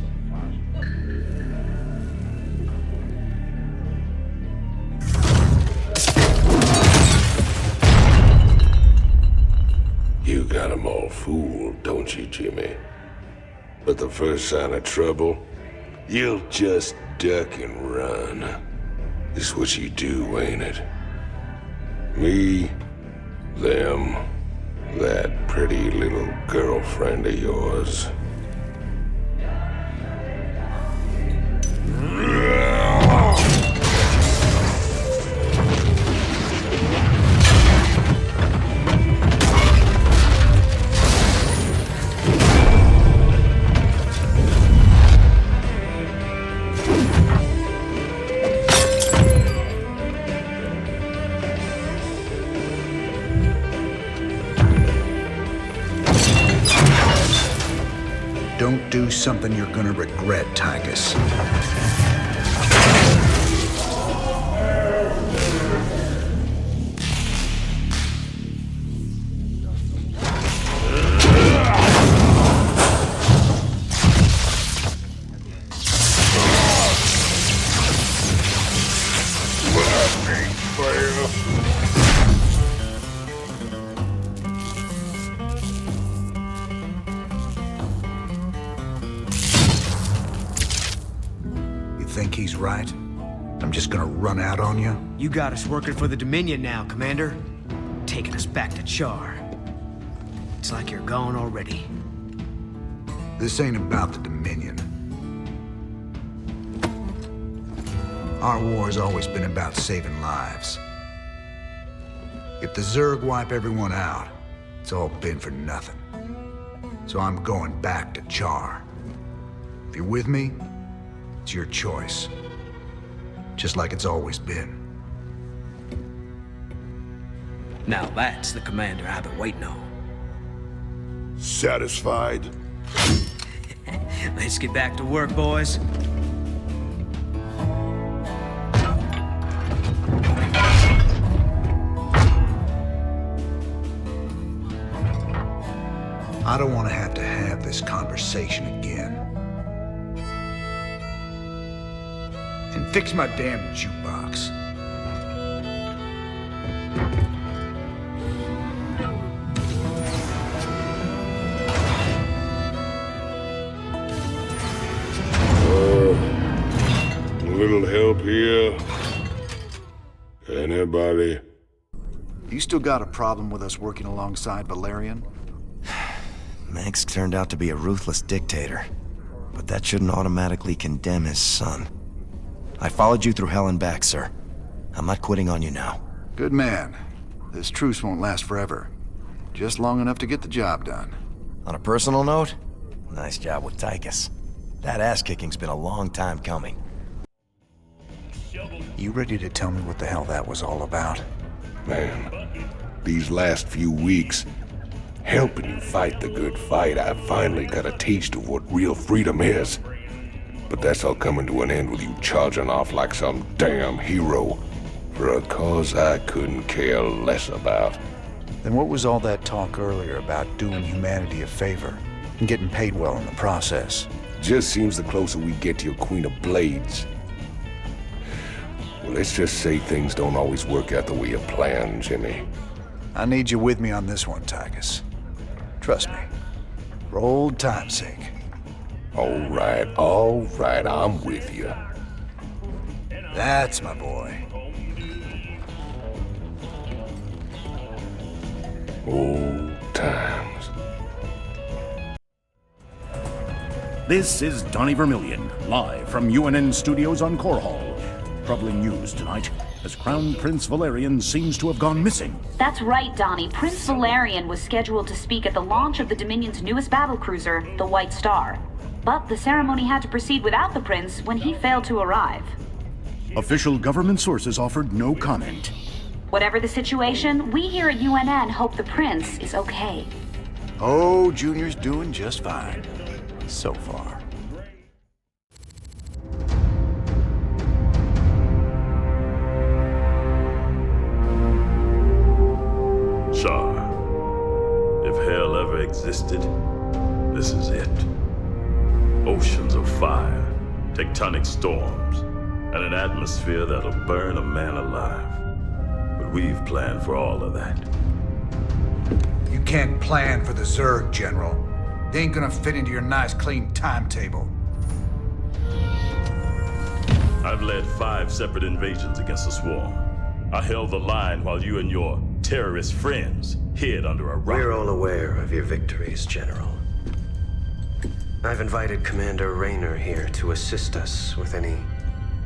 You got 'em all fooled, don't you, Jimmy? But the first sign of trouble, you'll just duck and run. It's what you do, ain't it? Me, them, that pretty little girlfriend of yours. Don't do something you're gonna regret, Tychus. Think he's right? I'm just gonna run out on you? You got us working for the Dominion now, Commander. Taking us back to Char. It's like you're gone already. This ain't about the Dominion. Our war's always been about saving lives. If the Zerg wipe everyone out, it's all been for nothing. So I'm going back to Char. If you're with me, it's your choice. Just like it's always been. Now that's the commander I've been waiting on. Satisfied? Let's get back to work, boys. I don't want to have this conversation again. And fix my damn jukebox. A little help here? Anybody? You still got a problem with us working alongside Valerian? Mengsk turned out to be a ruthless dictator, but that shouldn't automatically condemn his son. I followed you through hell and back, sir. I'm not quitting on you now. Good man. This truce won't last forever. Just long enough to get the job done. On a personal note, nice job with Tychus. That ass-kicking's been a long time coming. You ready to tell me what the hell that was all about? Man, these last few weeks, helping you fight the good fight, I finally got a taste of what real freedom is. But that's all coming to an end with you charging off like some damn hero for a cause I couldn't care less about. Then what was all that talk earlier about doing humanity a favor and getting paid well in the process? Just seems the closer we get to your Queen of Blades. Well, let's just say things don't always work out the way you plan, Jimmy. I need you with me on this one, Tychus. Trust me. For old time's sake. All right, I'm with you. That's my boy. Old times. This is Donnie Vermillion, live from UNN Studios on Core Hall. Troubling news tonight, as Crown Prince Valerian seems to have gone missing. That's right, Donnie. Prince Valerian was scheduled to speak at the launch of the Dominion's newest battlecruiser, the White Star. But the ceremony had to proceed without the prince when he failed to arrive. Official government sources offered no comment. Whatever the situation, we here at UNN hope the prince is okay. Oh, Junior's doing just fine. So far. Char, if hell ever existed, this is it. Oceans of fire, tectonic storms, and an atmosphere that'll burn a man alive. But we've planned for all of that. You can't plan for the Zerg, General. They ain't gonna fit into your nice, clean timetable. I've led 5 separate invasions against the swarm. I held the line while you and your terrorist friends hid under a rock. We're all aware of your victories, General. I've invited Commander Raynor here to assist us with any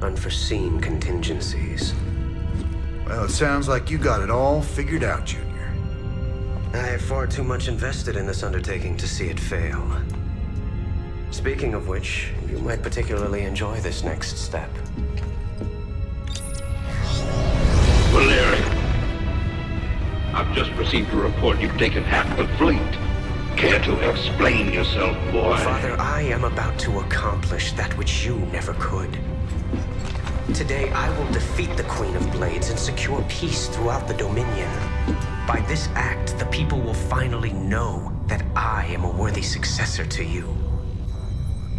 unforeseen contingencies. Well, it sounds like you got it all figured out, Junior. I have far too much invested in this undertaking to see it fail. Speaking of which, you might particularly enjoy this next step. Valerian, I've just received a report you've taken half the fleet. Care to explain yourself, boy? Father, I am about to accomplish that which you never could. Today, I will defeat the Queen of Blades and secure peace throughout the Dominion. By this act, the people will finally know that I am a worthy successor to you.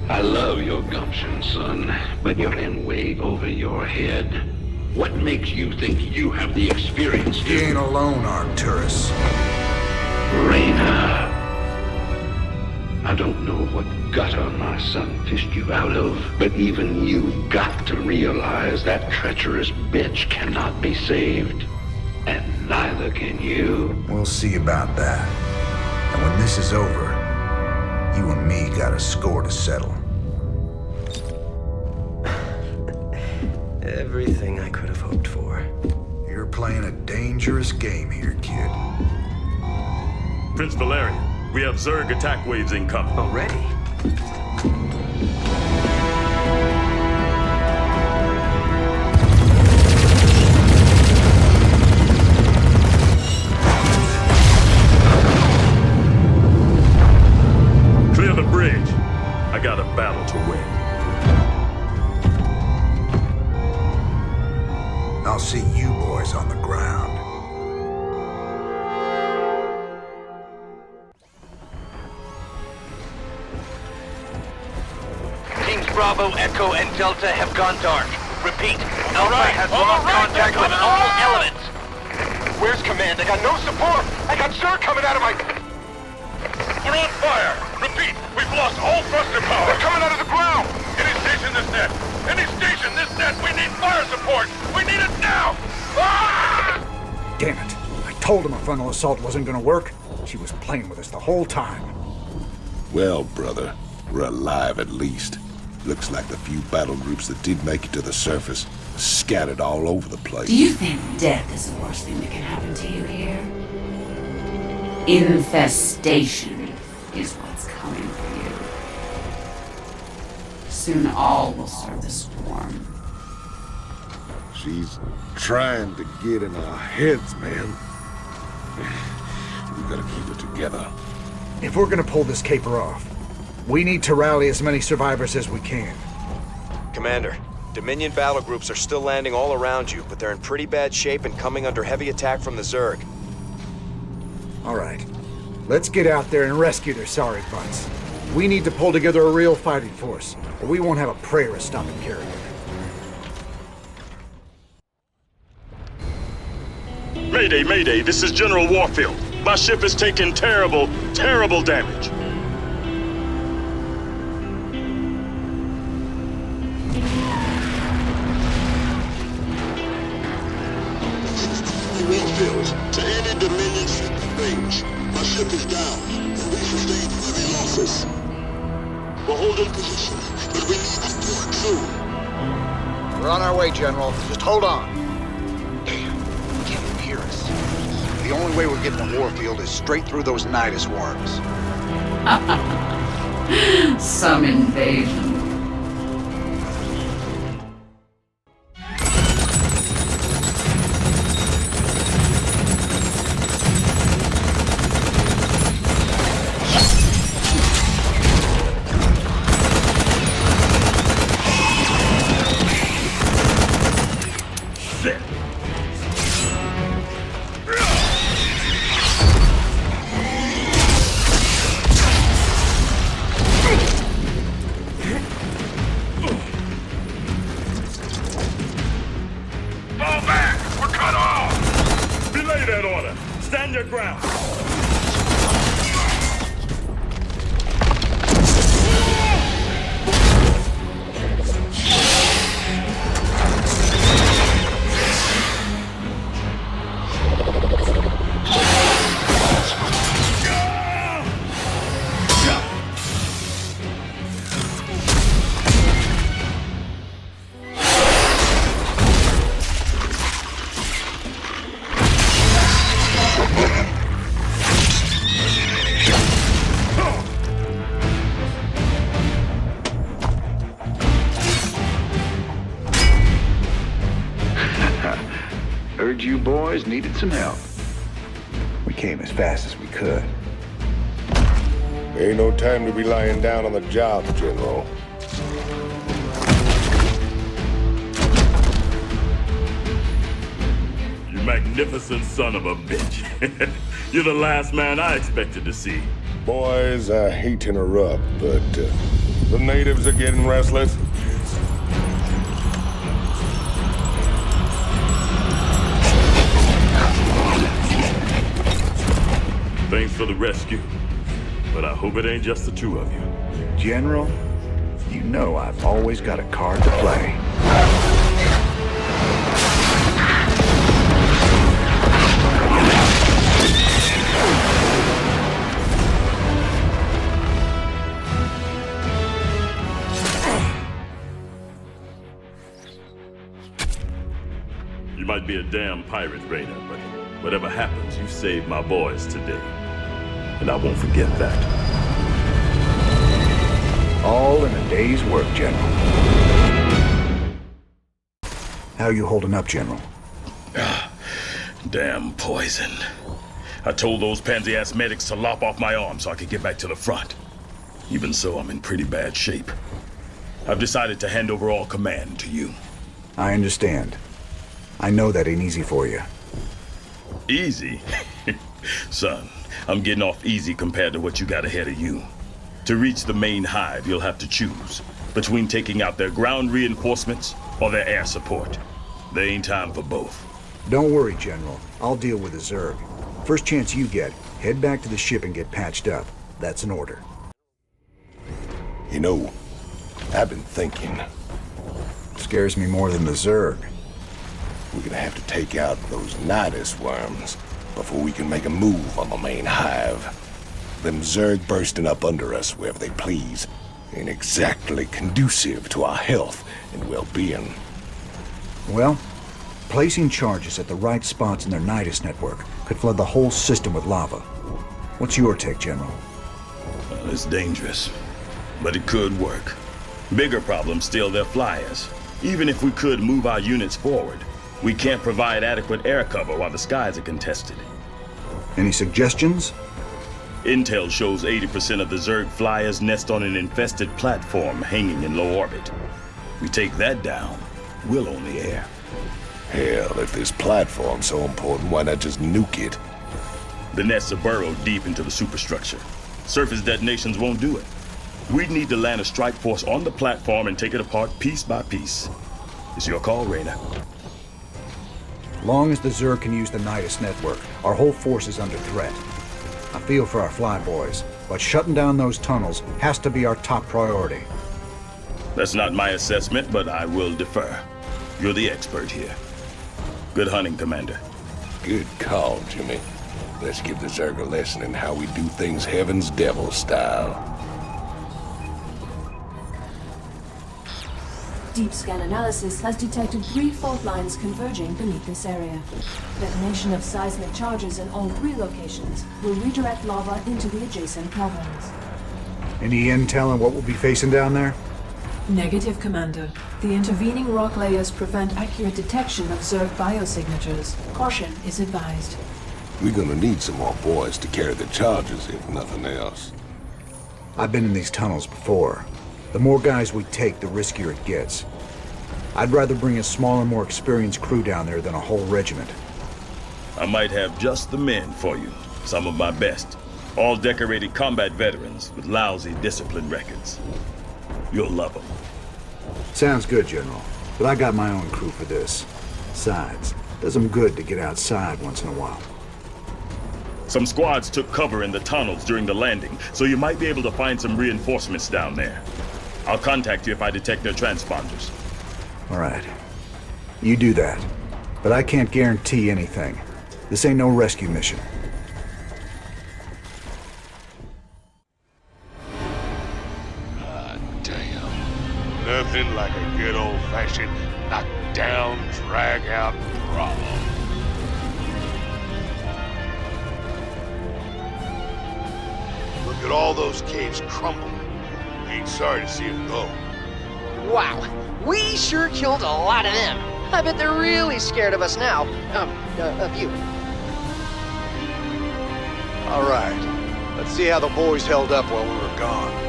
I love your gumption, son, but you're in way over your head. What makes you think you have the experience to... You ain't alone, Arcturus. Raynor. I don't know what gutter my son fished you out of, but even you've got to realize that treacherous bitch cannot be saved. And neither can you. We'll see about that. And when this is over, you and me got a score to settle. Everything I could have hoped for. You're playing a dangerous game here, kid. Prince Valerian, we have Zerg attack waves incoming. Already? Clear the bridge. I got a battle to win. I'll see you boys on the ground. Teams Bravo, Echo, and Delta have gone dark. Repeat, Alpha has lost contact with all elements. Where's command? I got no support! I got Zerg coming out of my... We're on fire! Repeat, we've lost all thruster power! They're coming out of the ground! Any station this net! Any station this net! We need fire support! We need it now! Ah! Damn it. I told him a frontal assault wasn't gonna work. She was playing with us the whole time. Well, brother, we're alive at least. Looks like the few battle groups that did make it to the surface are scattered all over the place. Do you think death is the worst thing that can happen to you here? Infestation is what's coming for you. Soon all will serve the swarm. She's trying to get in our heads, man. We gotta keep it together. If we're gonna pull this caper off, we need to rally as many survivors as we can. Commander, Dominion battle groups are still landing all around you, but they're in pretty bad shape and coming under heavy attack from the Zerg. All right. Let's get out there and rescue their sorry butts. We need to pull together a real fighting force, or we won't have a prayer of stopping carrier. Mayday, Mayday, this is General Warfield. My ship is taking terrible, terrible damage. Warfield, to any Dominion range, my ship is down, and we sustained heavy losses. We're holding position, but we need support soon. We're on our way, General. Just hold on. Damn, can't even hear us. The only way we're getting to Warfield is straight through those Nidus worms. Some invasion. Stand your ground. boys needed some help. We came as fast as we could. Ain't no time to be lying down on the job, General. You magnificent son of a bitch. You're the last man I expected to see. Boys, I hate to interrupt, but the natives are getting restless. Thanks for the rescue, but I hope it ain't just the two of you. General, you know I've always got a card to play. You might be a damn pirate, Raynor, but whatever happens, you saved my boys today. And I won't forget that. All in a day's work, General. How you holding up, General? Damn poison. I told those pansy-ass medics to lop off my arm so I could get back to the front. Even so, I'm in pretty bad shape. I've decided to hand over all command to you. I understand. I know that ain't easy for you. Easy? Son, I'm getting off easy compared to what you got ahead of you. To reach the main hive, you'll have to choose between taking out their ground reinforcements or their air support. There ain't time for both. Don't worry, General. I'll deal with the Zerg. First chance you get, head back to the ship and get patched up. That's an order. You know, I've been thinking. Scares me more than the Zerg. We're gonna have to take out those Nidus worms before we can make a move on the main hive. Them Zerg bursting up under us wherever they please ain't exactly conducive to our health and well-being. Well, placing charges at the right spots in their Nidus network could flood the whole system with lava. What's your take, General? Well, it's dangerous, but it could work. Bigger problem still their flyers. Even if we could move our units forward, we can't provide adequate air cover while the skies are contested. Any suggestions? Intel shows 80% of the Zerg flyers nest on an infested platform hanging in low orbit. We take that down, we'll own the air. Hell, if this platform's so important, why not just nuke it? The nests are burrowed deep into the superstructure. Surface detonations won't do it. We'd need to land a strike force on the platform and take it apart piece by piece. It's your call, Raynor. Long as the Zerg can use the Nidus network, our whole force is under threat. I feel for our flyboys, but shutting down those tunnels has to be our top priority. That's not my assessment, but I will defer. You're the expert here. Good hunting, Commander. Good call, Jimmy. Let's give the Zerg a lesson in how we do things Heaven's Devil style. Deep scan analysis has detected 3 fault lines converging beneath this area. Detonation of seismic charges in all 3 locations will redirect lava into the adjacent caverns. Any intel on what we'll be facing down there? Negative, Commander. The intervening rock layers prevent accurate detection of Zerg biosignatures. Caution is advised. We're gonna need some more boys to carry the charges, if nothing else. I've been in these tunnels before. The more guys we take, the riskier it gets. I'd rather bring a smaller, more experienced crew down there than a whole regiment. I might have just the men for you. Some of my best. All decorated combat veterans with lousy discipline records. You'll love them. Sounds good, General. But I got my own crew for this. Besides, does them good to get outside once in a while. Some squads took cover in the tunnels during the landing, so you might be able to find some reinforcements down there. I'll contact you if I detect their transponders. All right. You do that. But I can't guarantee anything. This ain't no rescue mission. Ah, damn. Nothing like a good old-fashioned knock-down, drag-out problem. Look at all those caves crumble. Ain't sorry to see them go. Wow, we sure killed a lot of them. I bet they're really scared of us now. Of you. All right. Let's see how the boys held up while we were gone.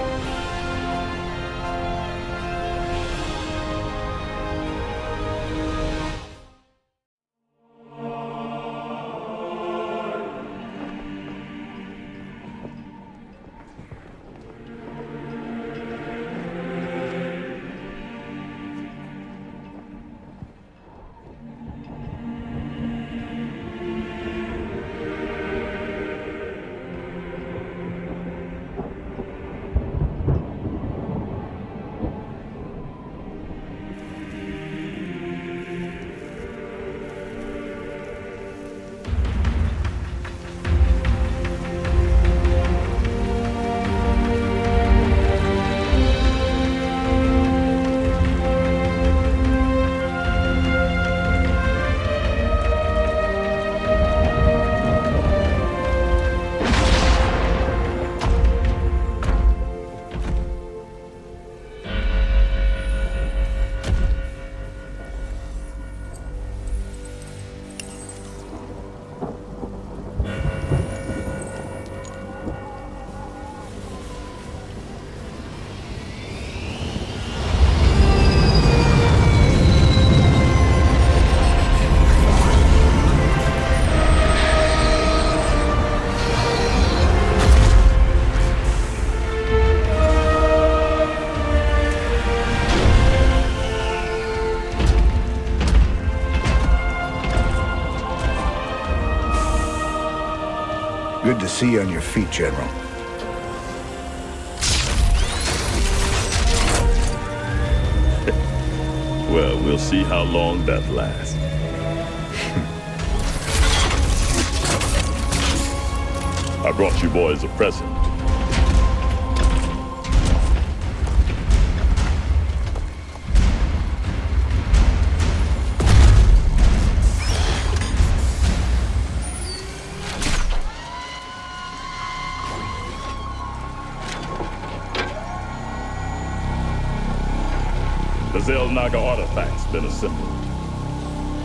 Good to see you on your feet, General. Well, we'll see how long that lasts. I brought you boys a present. The Zelnaga artifact's been assembled.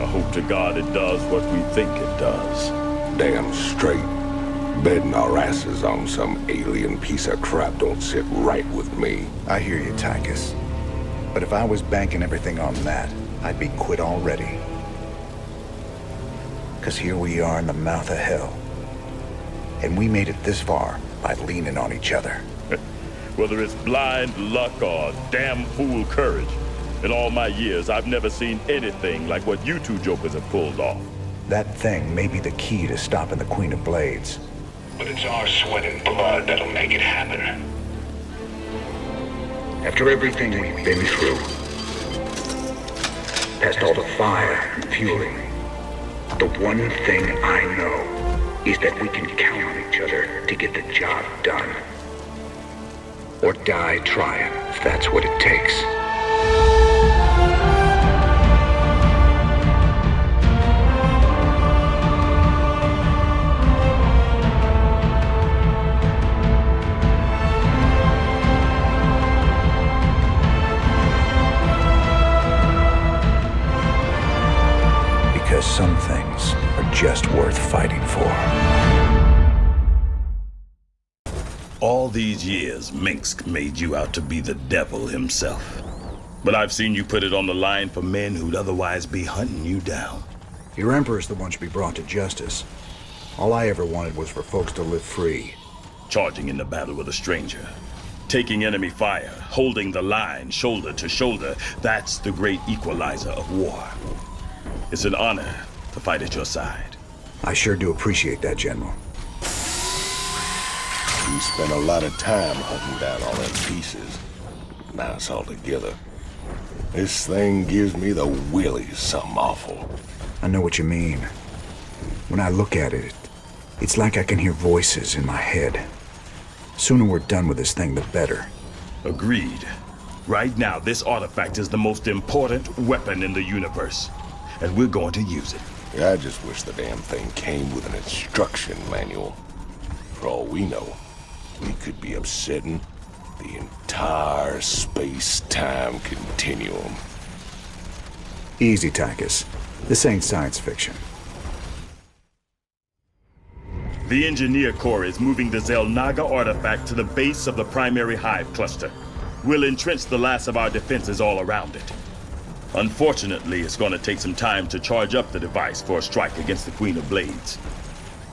I hope to God it does what we think it does. Damn straight. Betting our asses on some alien piece of crap don't sit right with me. I hear you, Tychus. But if I was banking everything on that, I'd be quit already. 'Cause here we are in the mouth of hell. And we made it this far by leaning on each other. Whether it's blind luck or damn fool courage, in all my years, I've never seen anything like what you two jokers have pulled off. That thing may be the key to stopping the Queen of Blades. But it's our sweat and blood that'll make it happen. After everything we've been through, past all the fire and fury, the one thing I know is that we can count on each other to get the job done. Or die trying, if that's what it takes. Because some things are just worth fighting for. All these years, Minsk made you out to be the devil himself. But I've seen you put it on the line for men who'd otherwise be hunting you down. Your Emperor's the one should be brought to justice. All I ever wanted was for folks to live free. Charging in the battle with a stranger. Taking enemy fire, holding the line shoulder to shoulder. That's the great equalizer of war. It's an honor to fight at your side. I sure do appreciate that, General. We spent a lot of time hunting down all them pieces. Now it's all together. This thing gives me the willies, something awful. I know what you mean. When I look at it, it's like I can hear voices in my head. Sooner we're done with this thing, the better. Agreed. Right now, this artifact is the most important weapon in the universe. And we're going to use it. Yeah, I just wish the damn thing came with an instruction manual. For all we know, we could be upsetting the entire space-time continuum. Easy, Tychus. This ain't science fiction. The Engineer Corps is moving the Zelnaga artifact to the base of the primary hive cluster. We'll entrench the last of our defenses all around it. Unfortunately, it's going to take some time to charge up the device for a strike against the Queen of Blades.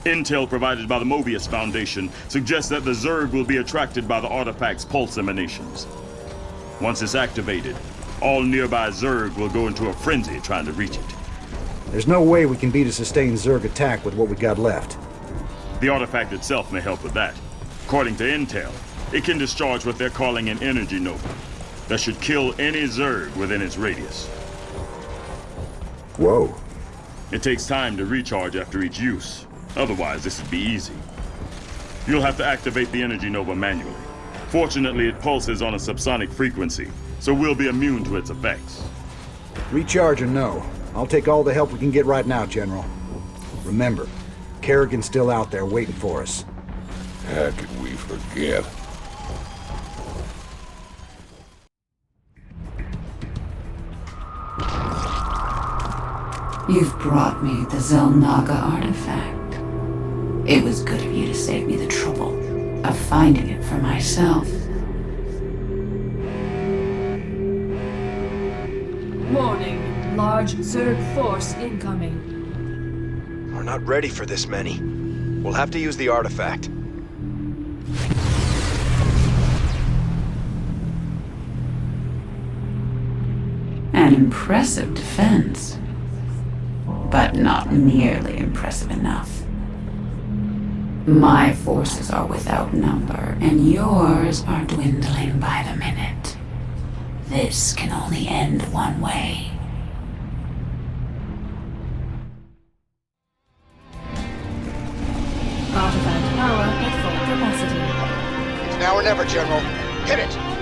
Intel provided by the Mobius Foundation suggests that the Zerg will be attracted by the artifact's pulse emanations. Once it's activated, all nearby Zerg will go into a frenzy trying to reach it. There's no way we can beat a sustained Zerg attack with what we got left. The artifact itself may help with that. According to Intel, it can discharge what they're calling an energy nova that should kill any Zerg within its radius. Whoa. It takes time to recharge after each use. Otherwise, this would be easy. You'll have to activate the energy nova manually. Fortunately, it pulses on a subsonic frequency, so we'll be immune to its effects. Recharge or no, I'll take all the help we can get right now, General. Remember, Kerrigan's still out there waiting for us. How could we forget? You've brought me the Zelnaga artifact. It was good of you to save me the trouble of finding it for myself. Warning. Large Zerg force incoming. We're not ready for this many. We'll have to use the artifact. An impressive defense, but not nearly impressive enough. My forces are without number, and yours are dwindling by the minute. This can only end one way. Artifact power at full capacity. It's now or never, General. Hit it!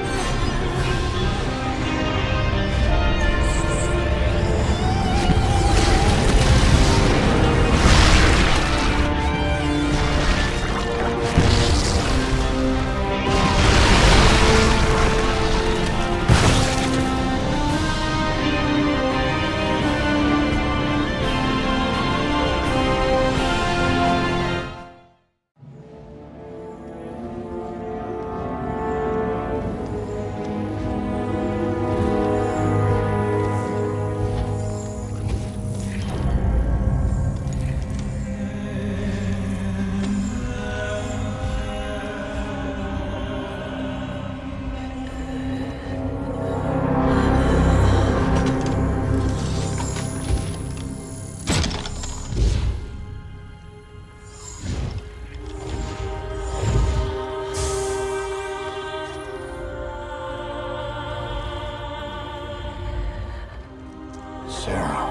Sarah.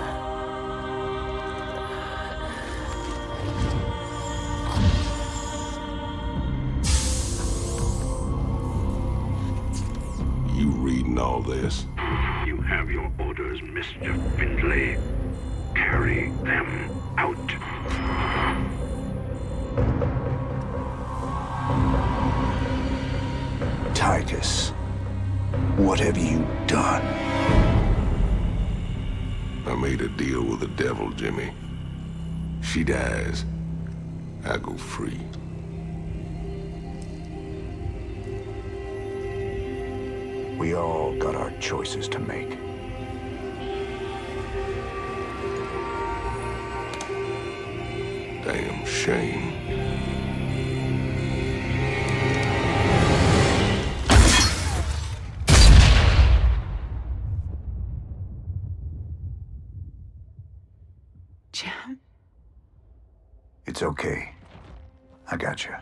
You reading all this? You have your orders, Mr. Findlay. Carry them out. Tychus, what have you done? I made a deal with the devil, Jimmy. She dies, I go free. We all got our choices to make. Damn shame. It's okay. I got you.